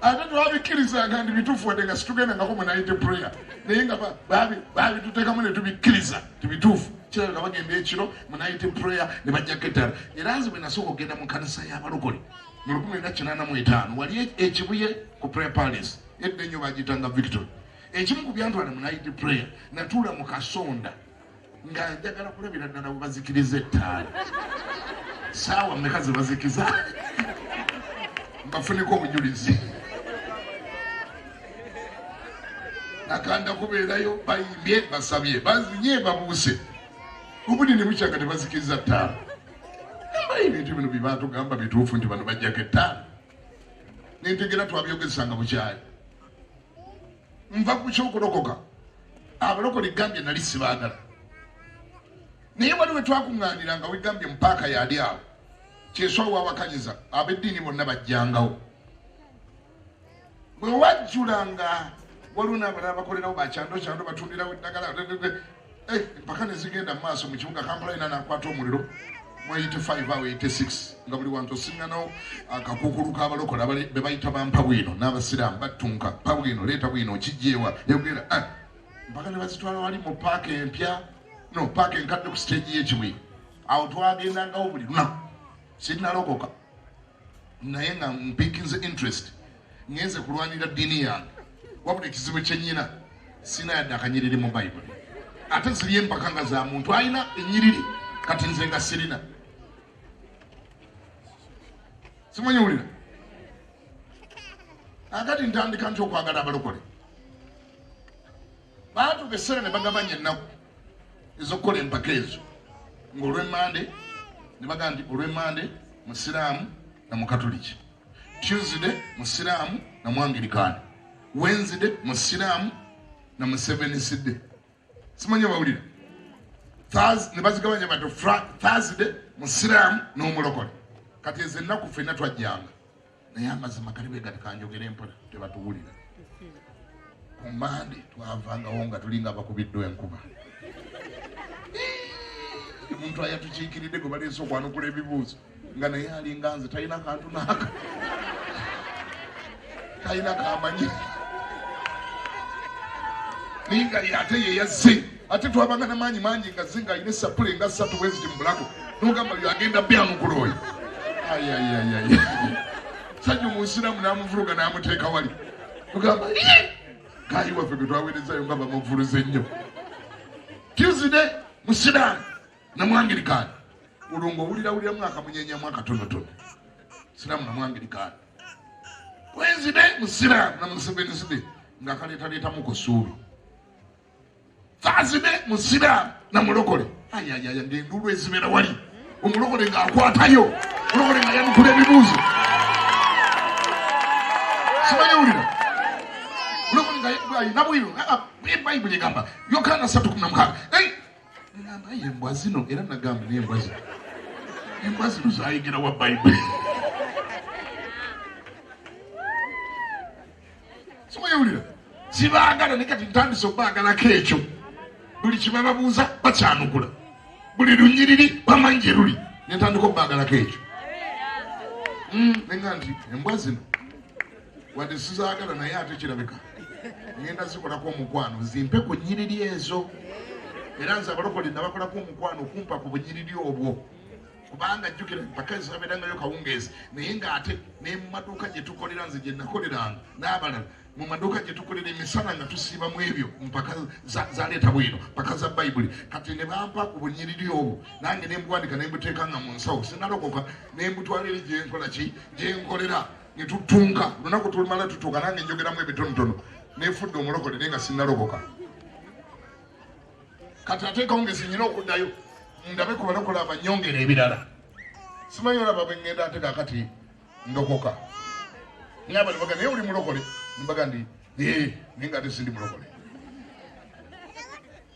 ate twabikkirizanga ndi bituufu wadde nga situgendangako mu night prayer naye nga baabi tuteekamu ne tubikkiriza tibituufu kirala nga bagenda ekiro mu night prayer ne bajjako ettaala era nze bwe nasooka okgenda mu kanisa y'abalokole mu 1985 wali ekibuye ku prayer palace edda ennyo bagiyitanga Victory. Ekimu ku byantwala mu night prayer natuula mu kasonda nga njagala kulabira ddala bwe bazikiriza ettaala saawa mmeka ze bazikiza mbafuneko obujulizi nakanda kubeerayo bayimbye basabye bazinye babuuse obudde ne bukyaga tebazikiriza ttaala mbaye ebintu bino byebatugamba bituufu nti bano bajjako ettaala nentegera twabyogezesanga bukyali nva ku kyokulokoka abalokole gambye nali sibaagala naye wali we twakuŋŋaanira nga wegambye mupaaka yali awo kyeswa wawakanyiza ab'eddiini bonna bajjangawo bwe wajjulanga waliwo n'abalala bakolerawo bakyando batundirawo eddagala empaka ne zigenda mu maaso mu kibuga Kampala ina nakwata omuliro mu 85 awo 86 nga buli wantu osiŋŋanawo akakuukulu k'abalokole be bayita bampa bwino n'abasiraamu battunka pa bwino leeta bwino okijjeewa yogera mpaka ne bazitwala wali mu paaka empya paaka enkadde ku stage y'ekibuye awo twagendangawo buli lunaku sinnalokoka naye nga mpikinze interest ngenze kulwanira ddiini yange wabula ekizibu kyennyina sina yadde akanyiriri mu bayibuli ate ziri empaka nga za muntu alina ennyiriri kati nze nga sirina simanyi wulira akati ntandika nti okwagala abalokole baatuka essere ne bagabanya ennaku ezokukola empaka ezo ng'olw'emmande ne baga nti olw'emmande musiraamu na mukatoliki, Tuesday musiraamu na mwangirikaani, Wednesday musiraamu na museveniside. Simanyi bawulira Thursday ne bazigabanya bati Thursday musiraamu n'omulokole. Kati ezo ennaku ffenna twajjanga naye amazima kali beegati kanjogera empola tebatuwulira. Ku Mande twavangawo nga tulinga abakubiddwa enkuba. Omuntu ayatukiikiridde gwe baleese okwanukula ebibuuzo nga naye alinga nze talina kantu naaka talina kamanyi naye nga ate ye yazze ate twabanga n'amaanyi mangi nga zze nga alina essapule nga 3 bweziti mu bulago n'ogamba byo agenda byanukula oyo ayayayay sajja omusiraamu n'amuvuruga n'amuteeka wali ogamba kaayi waffe gwe twaweerezayo nga bamuvuluze ennyo. Tuesday musiraamu na mwangirikaani ulungo wulira mwaka munyenyamu akatonotono siraamu na mwangirikaani. Wednesday musiraamu na museveniside nga kaleetaleetamu ku ssuubi. Thursday musiraamu na mulokole ayayaya ng'endulu ezibera wali omulokole ng'akwatayo mulokole nga yanukula ebibuuzo simanyi wulira mulokole nga alina bwiru bayibuli egamba Yokaana 3:16 ngamba embwa zino era nagamba n'embwa zino embwa zino zayigira wa bayibuli simayewulira zibaagala ne kati ntandise okubaagalako ekyo buli kibababuuza bakyanukula buli lunyiriri bamanyi gye luli nentandika okubaagalako ekyo nenga nti embwa zino wadde sizaagala naye ate kirabika ngenda zikolako omukwano zimpe ku nnyiriri ezo era nze abalokole nabakolako omukwano okumpa ku bunyiriri obwo kubanga jjukira empaka ezabeerangayo kawungeezi naye ng'ate ne mu maduuka gye tukolera nze gye nakoleranga n'abalala mu maduuka gye tukolera emisana nga tusiibamu ebyo mpaka zaleeta bwino mpaka za bayibuli kati ne bampa ku bunyiriri obwo nange ne mbuwandika ne mbuteekanga mu nsawo sinalokoka ne mbutwala eri gyenkola ki gyenkolera ne tutunka lunaku tulumala tutuuka nange njogeramu ebitonotono nefudde omulokole naye nga sinnalokoka. Kati ateekawo ngezi nyina okuddayo ndabe ku balokole abanyongera ebirala simanyi olaba bwe ngenda ate kaakati ndokoka naye abali baga naye oli mulokole nimbaga ndi naye nga ate sindi mulokole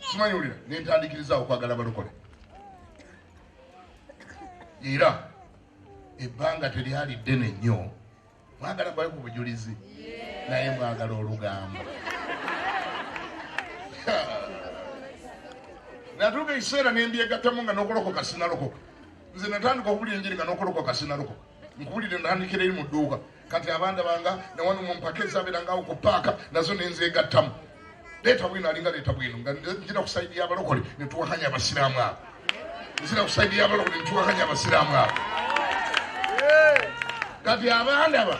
simanyi olira nentandikiriza okwagala abalokole era ebbanga teryali ddene nnyo. Mwagala bawe ku bujulizi naye mwagala olugambo. Natuuka ekiseera ne mbyegattamu nga n'okolokoka sinalokoka. Nze natandika okuwulira enjiri nga n'okolokoka sinalokoka. Nkuwulire natandikira eri mu dduuka. Kati abanda banga ne wano mu mpaka ezaabeerangawo ku paaka nazo ne nzeegattamu. Leeta bwino alinga leeta bwino nga nzira ku sayidi y'abalokole ne tuwakanya abasiraamu abo. Nzira ku sayidi y'abalokole ne tuwakanya abasiraamu abo. Kati abandaba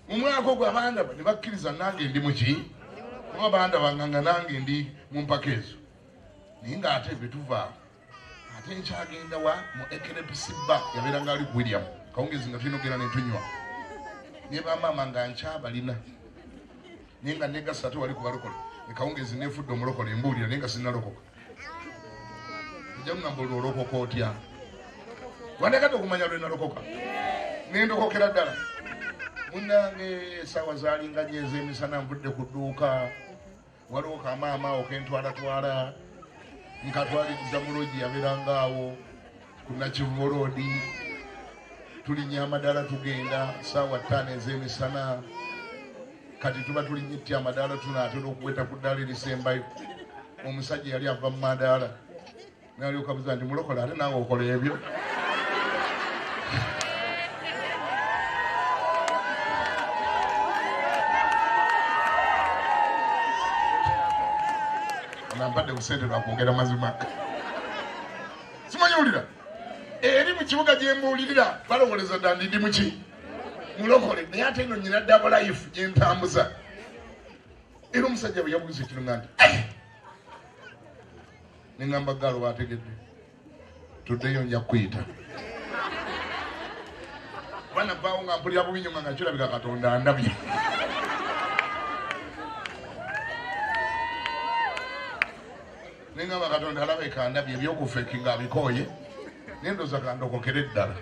mu mwaka ogwo abandaba ne bakkiriza nange ndi muki kuba bandaba nga nange ndi mu mpaka ezo. Naye ng'ate bwe tuvaawo ate nkyagenda wa mu ekerepisibba yabeeranga ali William kawungezi nga tulina ogenda ne tunywa ne bamaama nga nkyabalina naye nga negasa ate wali ku balokole ekawungezi nefudde omulokole embuulira naye nga sinnalokoka. Ojja mugamba olwolokoka otya? Wandegadde okumanya lwe nalokoka nendokokera ddala. Munnange essaawa zaalinga nyo ez'emisana nvudde ku dduuka waliwo kamaama okentwalatwala nkatwaliriza mulogi yabeeranga awo ku Nakivubo Road. Tulinnya amadaala tugenda ssaawa 5 ez'emisana. Kati tuba tulinnyitya amadaala tunaatera okuweta ku ddaala erisembayo. Omusajja yali ava mu madaala n'alyoka buuza nti mulokole ate nange okola ebyo? Nampadde busente lwakwogera mazima. Simanyi wulira eri mu kibuga gye mbuulirira balowoleza dda ndi muki mulokole naye ate eno nyina double life gye ntambuza. Era omusajja bwe yabuuza ekiro nga nti ne ngamba gaalo bategedde tuddeyo nja kuyita. Bana vaawo nga mpulira bubi nnyo nga kirabika Katonda andabye. Nengamba Katonda alabe kandabye ebyokufeekinga abikooye nendoza kandokokere ddala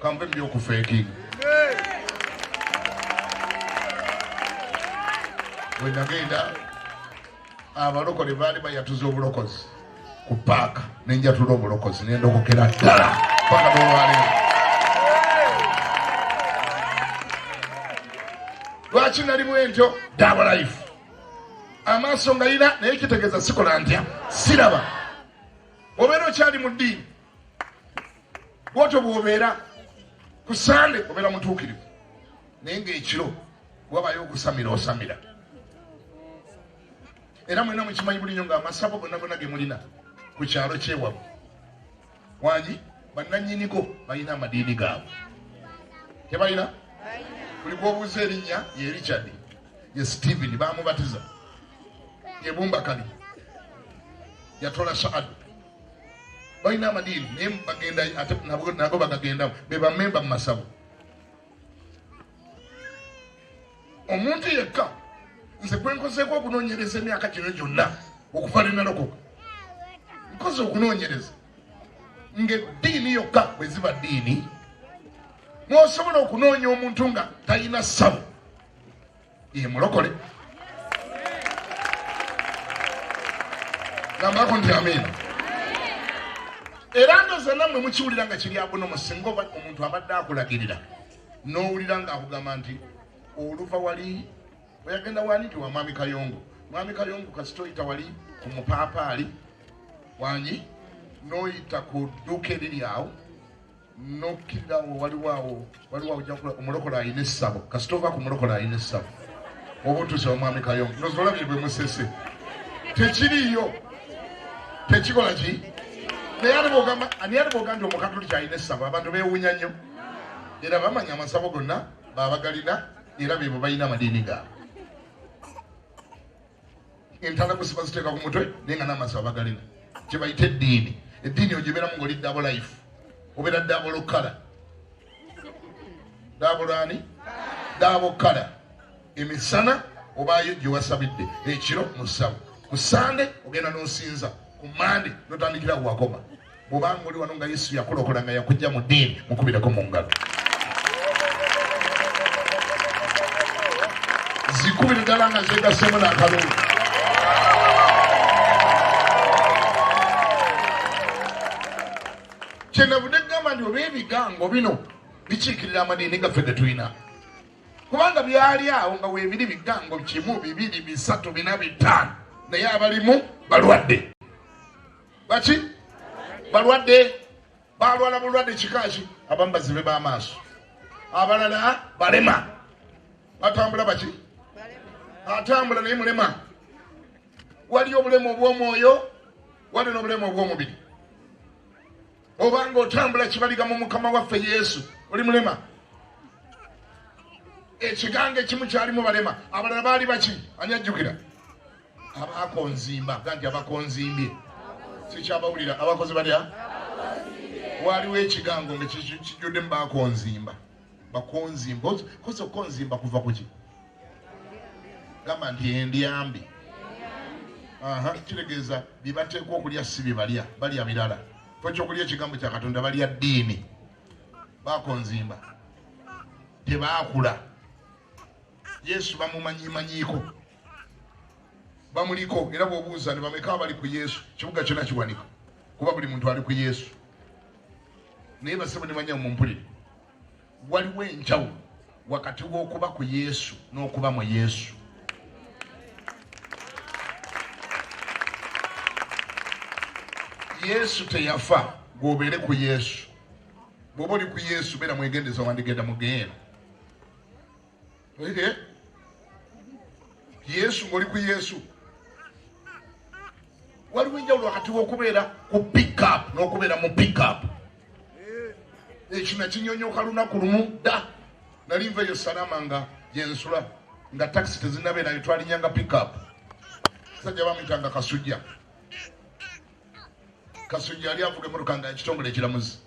kampe byokufeekinga. Bwe nagenda abalokole baali bayatuza obulokozi ku paaka nenjatula obulokozi nendokokera ddala paka n'olwaleero. Lwaki nali bwentyo? Double life. Amaaso nga yina naye kitegeeza sikola ntya siraba. Obeera okyali mu ddiini bwotyo bw'obeera ku Sande obeera mutuukirivu naye ng'ekiro wabayo okusamira osamira. Era mwena mukimanyi buli nnyo ng'amasabo gonna gonna ge mulina ku kyalo kyewabwe wangi bannannyinigo balina amadiini gaabwe. Tebalina? Buli gwobuuza erinnya ye Richard ye Stephen baamubatiza ye Bumbakali yatola Saad. Balina amadiini naye bagenda ate nago bagagendamu be bamemba mu masabo. Omuntu yekka nze gwe nkozeeko okunoonyereza emyaka gino gyonna okufa linalokoka nkoze okunoonyereza ng'eddiini yokka bwe ziba ddiini n'osobola okunoonya omuntu nga talina ssabo ye mulokole. Gambako nti amiina. Era ndoza nammwe mukiwulira nga kiri abunomu singa omuntu abadde akulagirira n'owulira ng'akugamba nti oluva wali oyagenda wani nti wa Mwami Kayongo. Mwami Kayongo kasita oyita wali ku mupaapaali wangi n'oyita ku dduuka eriri awo n'okkirirawo waliwo ojjakula omulokole ayina essabo. Kasita ova ku mulokole ayina essabo oba otuuse wa Mwami Kayongo nozolabye bwe musese tekiriiyo tekikola ki. Naye ani bw'ogamba nti Omukatoliki alina essabo abantu beewuunya nnyo era bamanya amasabo gonna baabagalina era beebo balina amadiini gaabwe. Entala gusiba ziteeka ku mutwe naye nga n'amasabo bagalina kye bayita eddiini. Eddiini ogibeeramu ng'oli double life obeera double kala. Double kala emisana obaayo gye wasabidde ekiro mu ssabo ku Sande ogenda n'osinza ku Mande n'otandikira wakoma. Bw'obanga oli wano nga Yesu yakulokola nga yakujja mu ddiini mukubireko mu ngalo. Zikubire ddala nga zeegassemu n'akalulu. Kyenavudde gamba nti olw'ebigango bino bikiikirira amadini gaffe ge tulina kubanga byali awo nga weebiri bigango kimu bibiri bisatu bina bitaano naye abalimu balwadde baki balwadde balwala bulwadde kikaki abamu bazibe b'amaaso abalala balema atambula baki atambula naye mulema wali obulemu obw'omwoyo wali n'obulemu obw'omubiri obanga otambula kibaliga mu mukama waffe Yesu oli mulema ekigango ekimu kyalimu balema abalala baali baki ani ajjukira abakonzimba ganti abakonzimbye sikyabawulira abakozi balya waliwo ekigango nga kijjudde mu bakonzimba bakonzimba kozi okonzimba kuva kuki gamba nti endyambi kitegeeza byebateekwa okulya si bye balya birala fo ekyokulya ekigambo kya Katonda balya ddiini bakonzimba tebaakula Yesu bamumanyimanyiiko bamuliko era bw'obuuza ne bameka bali ku Yesu kibuga kyonna kiwanika kuba buli muntu ali ku Yesu naye basebo ne banya mu mpulire waliwo enjawulo wakati w'okuba ku Yesu n'okuba mu Yesu Yesu teyafa gwobeere ku Yesu bw'oba oli ku Yesu beera mwegendeza wandigenda mugenda Yesu ng'oli ku Yesu waliwo enjawulo wakati w'okubeera ku pick up n'okubeera mu pick up ekyo nakinyonyoka lunaku lumu dda nali nva eyo Salama nga gyensula nga taxi tezinabeera twalinyanga pick up sajja bamuyitanga Kasujja yali avuga emmotoka nga ekitongole ekiramuzi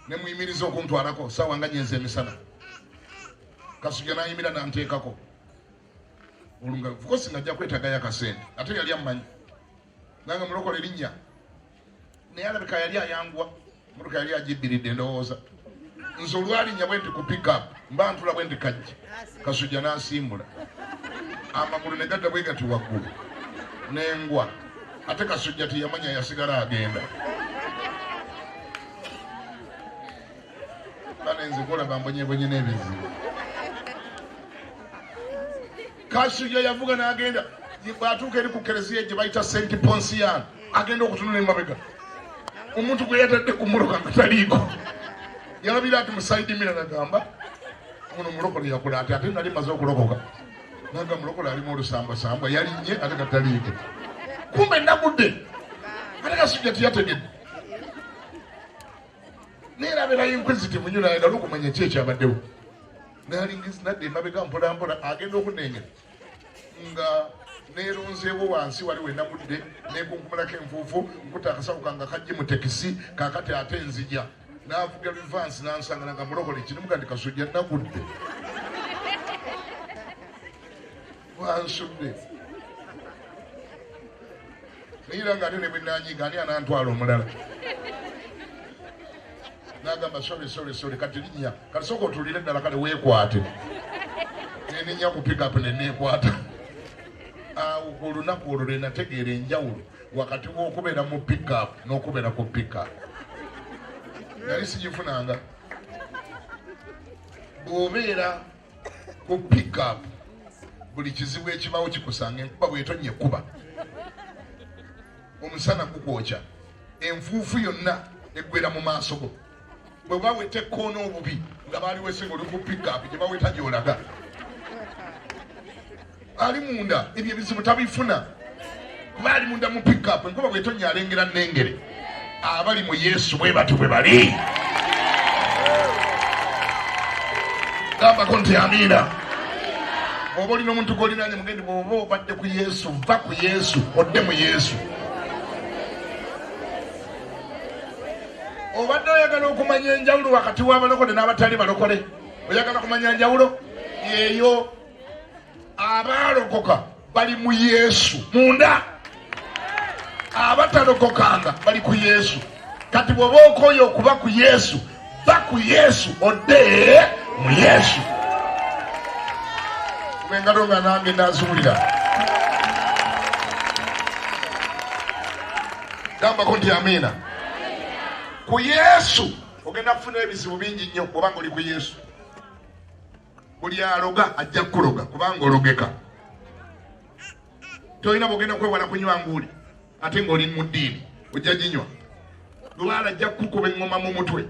ne muyimiriza okuntwalako saawa nga gyenza emisana Kasujja n'ayimira nanteekako olunga vukosi ng'ajja kwetagayo akasente ate yali ammanyi nanga mulokole linnya naye alabika yali ayanguwa emmotoka yali agibbiridde ndowooza nze olwalinnya bwe nti ku pick up mba ntula bwe ndi kajja Kasujja n'asimbula amagulu ne gadda bwe gati waggulu n'engwa ate Kasujja teyamanya yasigala agenda banenze kolaba mbonyebonye n'ebizibu Kasujja yavuga n'agenda bw'atuuka eri ku kereziya gye bayita St. Ponsian agenda okutunula emabega omuntu gwe yatadde ku mmotoka nga taliiko yalabira ati musaidi mira nagamba muno mulokole yakula ati ate nali maze okulokoka naga mulokole alimu olusambasambwa yalinye ate gataliiko kumbe nagudde ate Kasujja teyategedde neerabirayo inquisitive nnyo nayagala okumanya ki ekyabaddewo nalingizi nadde emabega mpolampola agenda okunengera nga neeronzeewo wansi wali we nagudde nekunkumalako enfuufu nkuta akasawo kange kajje mu tekisi kakati ate nzija n'avuga revansi n'ansanga nga mulokole kirimu kandi Kasujja nagudde wansudde nayira nga ate ne bwe nanyiga ani anantwala omulala nagamba sorry kati linnya kati sooka otuulire ddala kale weekwate neninya ku pick up neneekwata awo ku lunaku olwo lwe nategeera enjawulo wakati w'okubeera mu pick up n'okubeera ku pick up nali sigifunanga bw'obeera ku pick up buli kizibu ekibawo kikusanga enkuba bw'etonnya ekkuba omusana gukwokya enfuufu yonna eggwera mu maaso go bwe baweta ekkoona obubi nga baali wesenga oli ku pick up gye baweta gy'olaga ali munda ebyo ebizibu tabifuna kuba ali munda mu pick up enkuba bw'etonnya alengera nnengere abali mu Yesu bwe bati bwe bali gambako nti amiina oba olina omuntu gw'olinanye mugendi bw'oba obadde ku Yesu va ku Yesu odde mu Yesu obadde oyagala okumanya enjawulo wakati w'abalokole n'abatali balokole oyagala kumanya enjawulo eyo abaalokoka bali mu Yesu munda abatalokokanga bali ku Yesu kati bw'oba okooye okuba ku Yesu va ku Yesu odde mu Yesu bwengalo nga nange nazuulira gambako nti amiina ku Yesu ogenda kufuna ebizibu bingi nnyo kubanga oli ku Yesu. Buli aloga ajja kuloga kubanga ologeka. Toyina bogenda kwewala kunywa nguuli ate ng'oli mu ddiini ojja ginywa. Lubaala ajja kukuba engoma mu mutwe.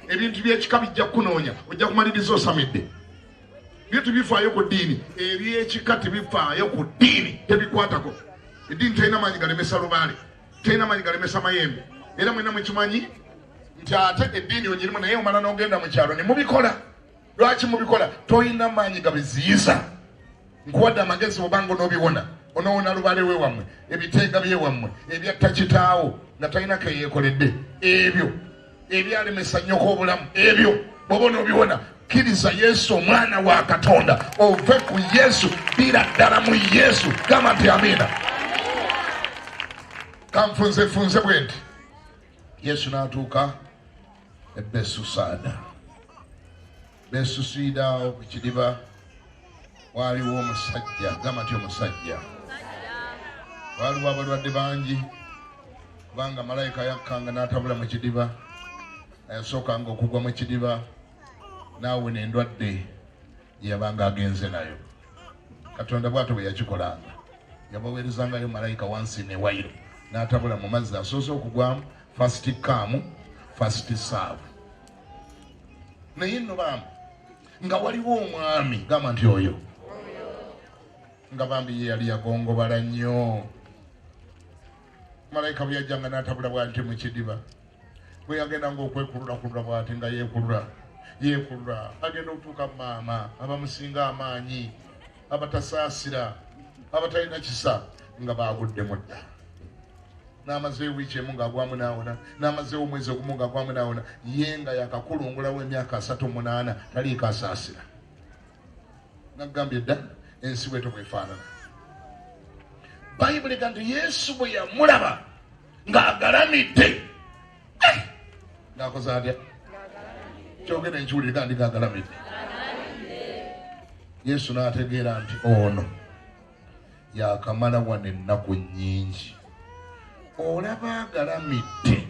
Ebintu by'ekika bijja kunoonya ojja kumaliriza osamidde. Bintu bifaayo ku ddiini, eby'ekika tebifaayo ku ddiini, tebikwatako. Eddiini terina maanyi galemesa lubaale, terina maanyi galemesa mayembe. Era mwena mwekimanyi nti ate eddiini ogirimu naye omala n'ogenda mu kyalo ne mubikola. Lwaki mubikola? Toyina maanyi gabiziyiza. Nkuwadde amagezi obanga onobiwona. Onoona lubaale we wammwe, ebiteega bye wammwe, ebyatta kitaawo nga talina keyeekoledde. Ebyo ebyalemesa nnyoko obulamu, ebyo bw'oba onoobiwona, kkiriza Yesu omwana wa Katonda, ove ku Yesu, bbira ddala mu Yesu. Gamba nti amiina. Kanfunzefunze bwe nti Yesu n'atuuka e Besusada. Besusida awo ku kidiba waaliwo omusajja. Gamba nti omusajja. Waaliwo abalwadde bangi kubanga malayika yakkanga n'atabula mu kidiba. Yasookanga okugwa mu kidiba naawe n'endwadde yabanga agenze nayo. Katonda bw'atyo bwe yakikolanga. Yabaweerezangayo malayika wansi ne wayiro n'atabula mu mazzi asoose okugwamu. First come, first serve. Naye nno bambi nga waliwo omwami, gamba nti oyo, nga bambi ye yali yagongobala nnyo. Malayika bwe yajjanga n'atabula bw'ati mu kidiba, bwe yagendanga okwekululakulula bw'ati nga yeekulula agenda okutuuka maama abamusinga amaanyi, abatasaasira, abatalina kisa nga baaguddemu dda. N'amazeewo wiiki emu ng'agwamu n'awona, n'amazeewo omwezi ogumu ng'agwamu n'awona, ye nga yakakulungulawo emyaka 38 taliiko asaasira. Nagambye dda ensi bw'etyo bw'efaanana. Bayibuli egamba nti Yesu bwe yamulaba ng'agalamidde, ng'akoze atya? Kyogera enkiwulire kandi ng'agalamidde. Yesu n'ategeera nti ono yakamala wano ennaku nnyingi. Olaba agalamidde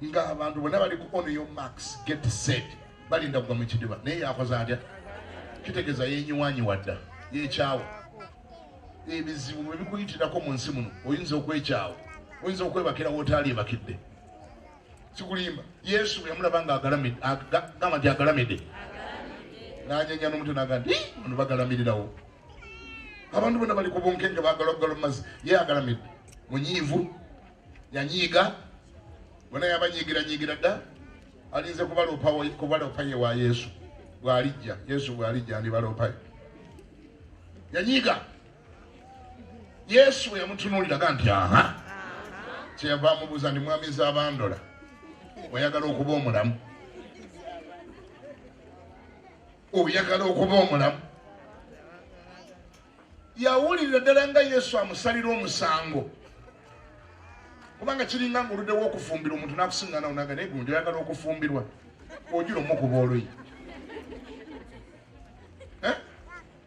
ng'abantu bonna bali ku on your marks get set balinda kugwa mu kidiba, naye yakoze atya? Kitegeeza yenyiwanyiwa dda, yeekyawa. Ebizibu bwe bikuyitirako mu nsi muno oyinza okwekyawa, oyinza okwebakira wootaali ebakidde. Sikulimba. Yesu bwe yamulaba ng'agalamidde, gamba nti agalamidde, n'anyenya n'omutwe n'agamba nti bano bagalamirirawo. Abantu bonna bali ku bunkenge bagalogalo mu mazzi, ye agalamidde. Munyiivu, yanyiiga, bonna yabanyiigira dda, alinze kubaloopa ye wa Yesu. Bw'alijja, Yesu bw'alijja andibaloopaye. Yanyiiga. Yesu yamutunuulira aga nti aha. Kyeyava amubuuza nti mwami z'abandola, oyagala okuba omulamu? Oyagala okuba omulamu? Yawulira ddala nga Yesu amusalira omusango. Kubanga kiringa ng'oluddewo okufumbirwa omuntu n'akusinga nawo naga naye gundi oyagala okufumbirwa, ojira omukuba oluyi.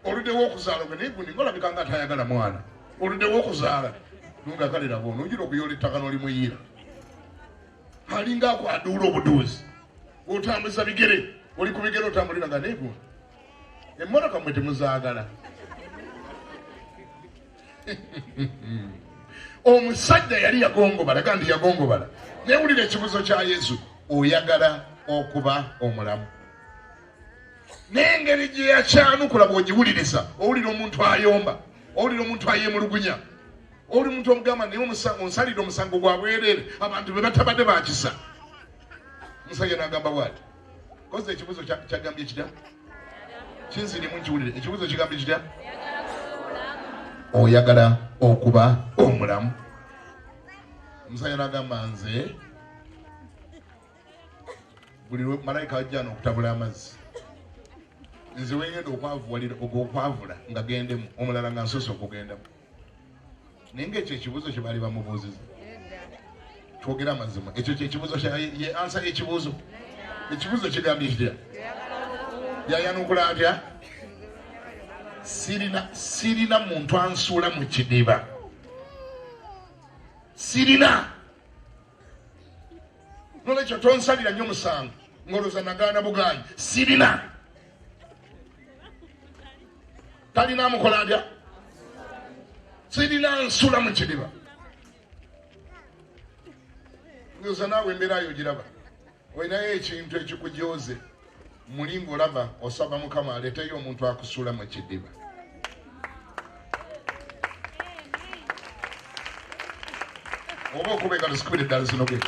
Oluddewo okuzaala naye gundi ng'olabika nga atayagala mwana. Oluddewo okuzaala nungakalira bwono ojira okuyoola ettaka n'olimuyiira. Alinga akwaduula obuduuzi. Otambuza bigere, oli ku bigere otambulira nga naye gundi emmotoka mwe temuzaagala. Omusajja yali yagongobala, kandi yagongobala. Newulira ekibuzo kya Yesu, oyagala okuba omulamu? N'engeri gye yakyanukula bw'ogiwuliriza, owulira omuntu ayomba, owulira omuntu ayeemulugunya, owulira omuntu omugamba naye onsalira omusango gwa bwereere, abantu be batabadde bakisa. Omusajja n'agamba bw'ati, koze ekibuzo kyagambye kitya? Kinzirimu nkiwulire. Ekibuzo kigambye kitya? Oyagala okuba omulamu? Omusajja n'agamba nze buli malayika ajja n'okutabula amazzi, nze wengenda okwavula nga gendemu, omulala nga nsoose okugendamu. Naye ng'ekyo ekibuzo kye baali bamubuuziza. Twogera amazima, ekyo kyekibuzo ye ansa y'ekibuuzo. Ekibuzo kigambye kitya? Yayanukula atya? Sirina muntu ansuula mu kidiba. Sirina. nolekyo tonsalira nnyo musango ngoloza nagaana buganyi sirina talina amukola atya sirina nsula mu kidiba ngoloza naawe embeera yo giraba olinayo ekintu ekikujoze mulinga olaba osaba mukama aleeteyo omuntu akusula mu kidiba oba okubeka lusikubire eddala zino gwe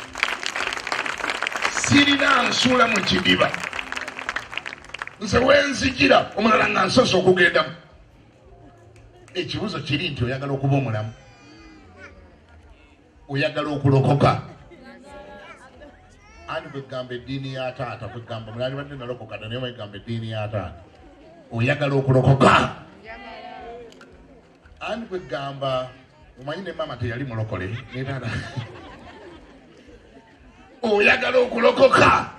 sirina nsula mu kidiba nze wenzijira omulala nga nsosa okugendamu ekibuzo kiri nti oyagala okuba omulamu oyagala okulokoka ani kwegamba eddiini ya taata kwegamba mulali badde nalokoka naye mwegamba eddiini ya taata oyagala okulokoka ani kwegamba omanyi ne mama teyali mulokole netata oyagala okulokoka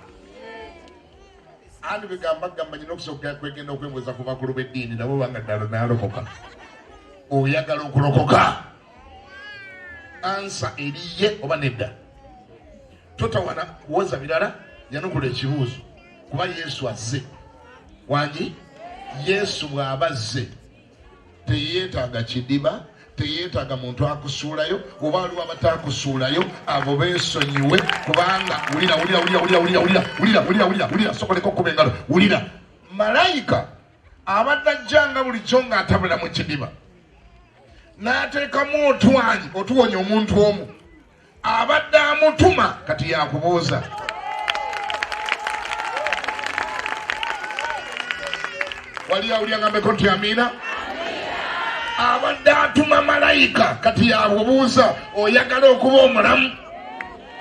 ani kwegamba gamba nyina okusoka kwegenda okwembweza ku bakulu b'eddiini nabo banga ddala nalokoka oyagala okulokoka ansa eriye oba nedda totawana kuwoza birala yanukula ekibuuzo kuba yesu azze wangi yesu bw'aba azze teyeetaaga kidiba teyeetaaga muntu akusuulayo oba waliwo abatakusuulayo abo beesonyiwe kubanga wulira sokoleko okuba engalo wulira malayika abadde ajjanga bulijjo ng'atabula mu kidiba n'ateekamu otwanyi otuwonya omuntu omu abadde amutuma kati yakubuuza wali awulya ngambeko nti amiina abadde atuma malayika kati yakubuuza oyagala okuba omulamu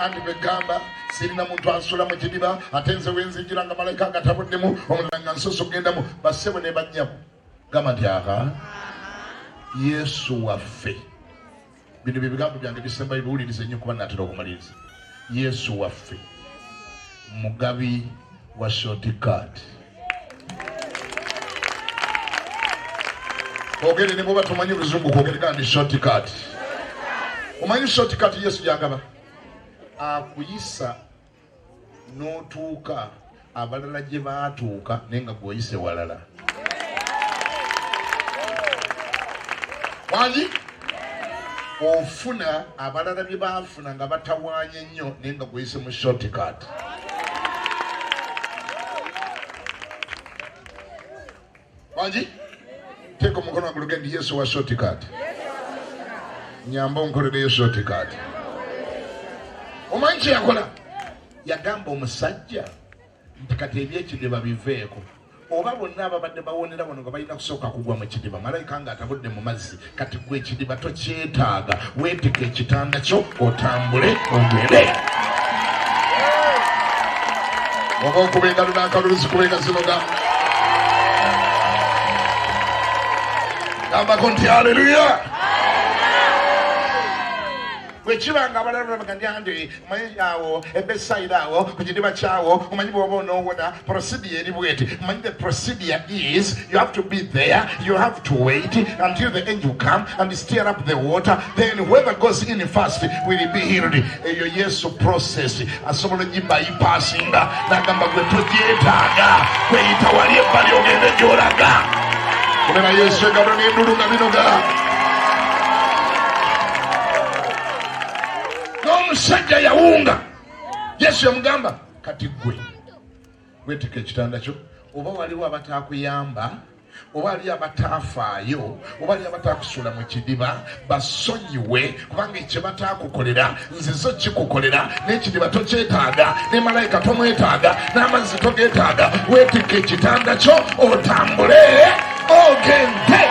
andi begamba sirina muntu ansula mu kidiba ate nze wenzijira nga malayika ngatabuddemu omulala nga nsoso kugendamu bassebo ne bajjamu gamba nti aha yesu waffe bino byebigambo byange bisembayo biwulirize nnyo kuba natera okumaliriza yesu waffe mugabi wa shortcut ogere ne muba tumanyi luzungu kwogere kandi shortcut omanyi shortcut yesu gyagaba akuyisa n'otuuka abalala gye baatuuka naye nga gweoyise walala wangi ofuna abalala bye baafuna nga batawaanye nnyo naye nga gweoyise mu shortcut wangi teeka omukono wange lugendi yesu wa shortcut nyamba onkolereyo shortcut omanyi kye yakola yagamba omusajja nti kati ebyekidiba biveeko oba bonna ababadde bawonera wano nga balina kusooka kugwa mu kidiba malayika ng'atabudde mu mazzi kati gwe ekidiba tokyetaaga weetika ekitanda kyo otambule ogere oba okuba engalo n'akaluluzi kubenga zinoga gambako nti haleluya bwekibanga abalala bagandyange omanyi awo ebesayiro awo ku kidiba kyawo omanyi bwoba onoowona procedure eri bweti omanyi the procedure is you have to be there you have to wait until the angel come and stir up the water then whoever goes in first will be healed eyo yesu process asobola ogibyipassinga nagamba gwe togyetaaga kweyita wali ebbali ogende gyolaga kubera yesu engalo n'endulu nga binoga n'omusajja yawunga yesu yamugamba kati gwe weetika ekitanda kyo oba waliwo abatakuyamba oba waliwo abatafaayo oba waliwo abatakusula mu kidiba basonyiwe kubanga ekye batakukolera nzizo kikukolera n'ekidiba tokyetaaga ne malayika tomwetaaga n'amazzi togeetaaga weetika ekitanda kyo otambule ogende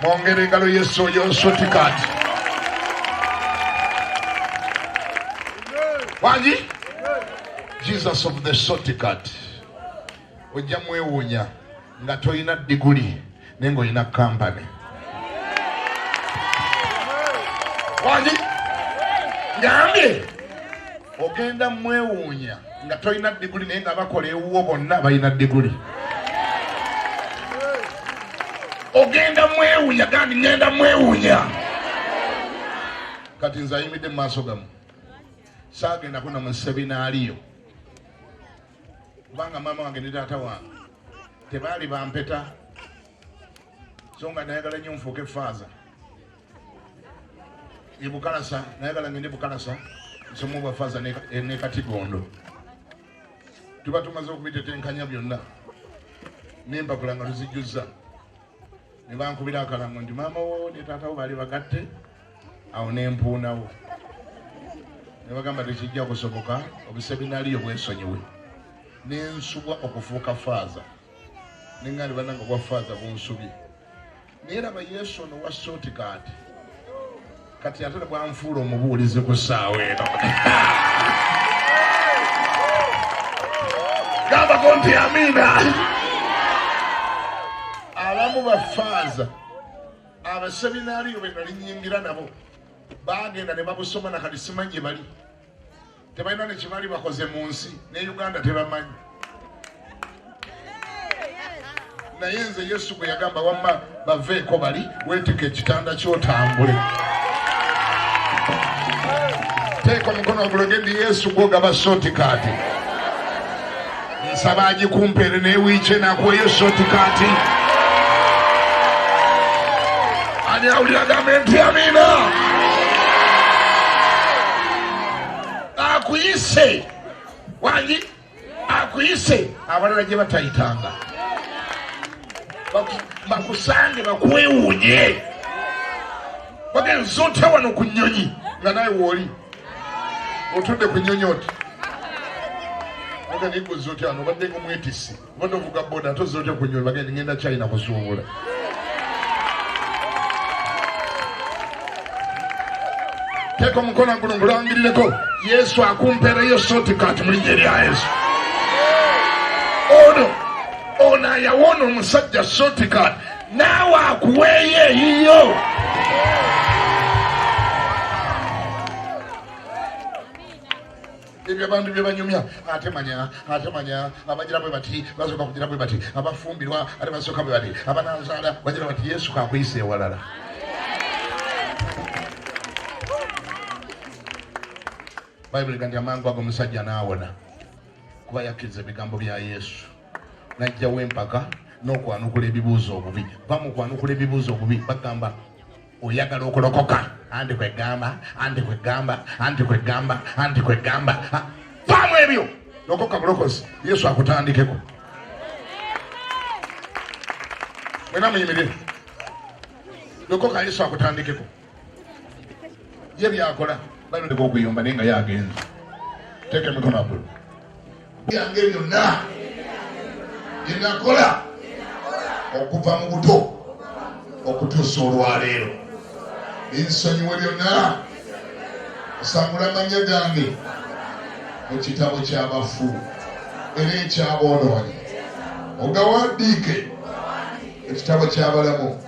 mwongere engalo yesu oyo shortcut wangi Jesus of the shortcut ojja mwewuunya nga toyina diguli naye ng'olina kampani wangi ngambye ogenda mwewuunya nga toyina diguli naye nga bakola ewuwo bonna balina diguli ogenda mwewuunya kandi ngenda mwewuunya kati nze ayimidde mu maaso gamu saagenda kuna mu seminaaliyo kubanga maama wange ne taata wange tebaali bampeta so nga nayagala nnyo nfuuke faaza e Bukalasa, nayagala ngende Bukalasa nsomo bwa faaza ne Katigondo. Tuba tumaze okubitetenkanya byonna nempapula nga tuzijjuzza ne bankubira akalango nti maama wo ne taata wo baali bagatte awo nempuunawo ne bagamba tekijja kusoboka obuseminaaliyo bwesonyiwe nensubwa okufuuka faaza nengali bananga bwa faaza bunsubye naye raba Yesu ono wa shortcut kati ate bwanfuula omubuulizi ku ssaawa eno gambako nti amiina. Abamu bafaaza abaseminaaliyo be nali nnyingira nabo baagenda ne babusoma na kati simanyi gye bali tebalina ne kibali bakoze mu nsi ne Uganda tebamanyi. Naye nze Yesu gwe yagamba wamma baveeko bali weetika ekitanda ky'otambule. Teeka omukono ogulege ndi Yesu gw'ogaba shortcut. Nsaba agikumpeere n'ewiiki enakuweyo shortcut. Ani awulira agambe nti amiina. Akuyise wangi akuyise abalala gye batayitanga bakusange bakwewuunye bagenza otya wano ku nnyonyi nga naye wooli otudde ku nnyonyi oti oganigguza otya wano obadde ng'omwetisi obadde ovuga boda atoze otya ku nnyonyi bagende ngenda China kusuubula. Teeka omukono guno ngulangirireko Yesu akumpeereyo shortcut mu linnya erya Yesu. Ono ayawona omusajja shortcut naawe akuweeyo eyiyo. Ebyo abantu bye banyumya ate manya abagira bwe bati basooka kugira bwe bati abafumbirwa ate basooka bwe bati abananzaala bagira bati Yesu kakuyisa ewalala. Bayibuli ganti amangu ago omusajja n'awona kuba yakkiriza ebigambo bya Yesu n'ajjawo empaka n'okwanukula ebibuuzo obubi. Bamukwanukula ebibuuzo obubi bagamba oyagala okulokoka anti kwegamba vaamu ebyo lokoka bulokozi Yesu akutandikeko. Mwena muyimirire lokoka Yesu akutandikeko. Ye byakola bano ndiko okuyomba naye nga yagenza. Teeka emikono waggulu. Yange byonna bye nakola okuva mu buto okutuusa olwaleero binsonyiwe byonna osangula amannya gange mu kitabo ky'abafu era ekyaboonoonyi ogawandiike ekitabo ky'abalamu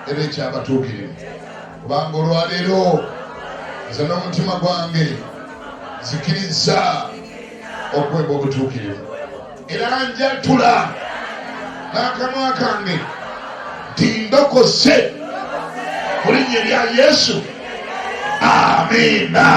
era ekyabatuukirivu kubanga olwaleero nze n'omutima gwange nzikiriza okwemba obutuukirivu era njatula n'akamwa kange nti ndokose mu linnya erya Yesu. Amiina.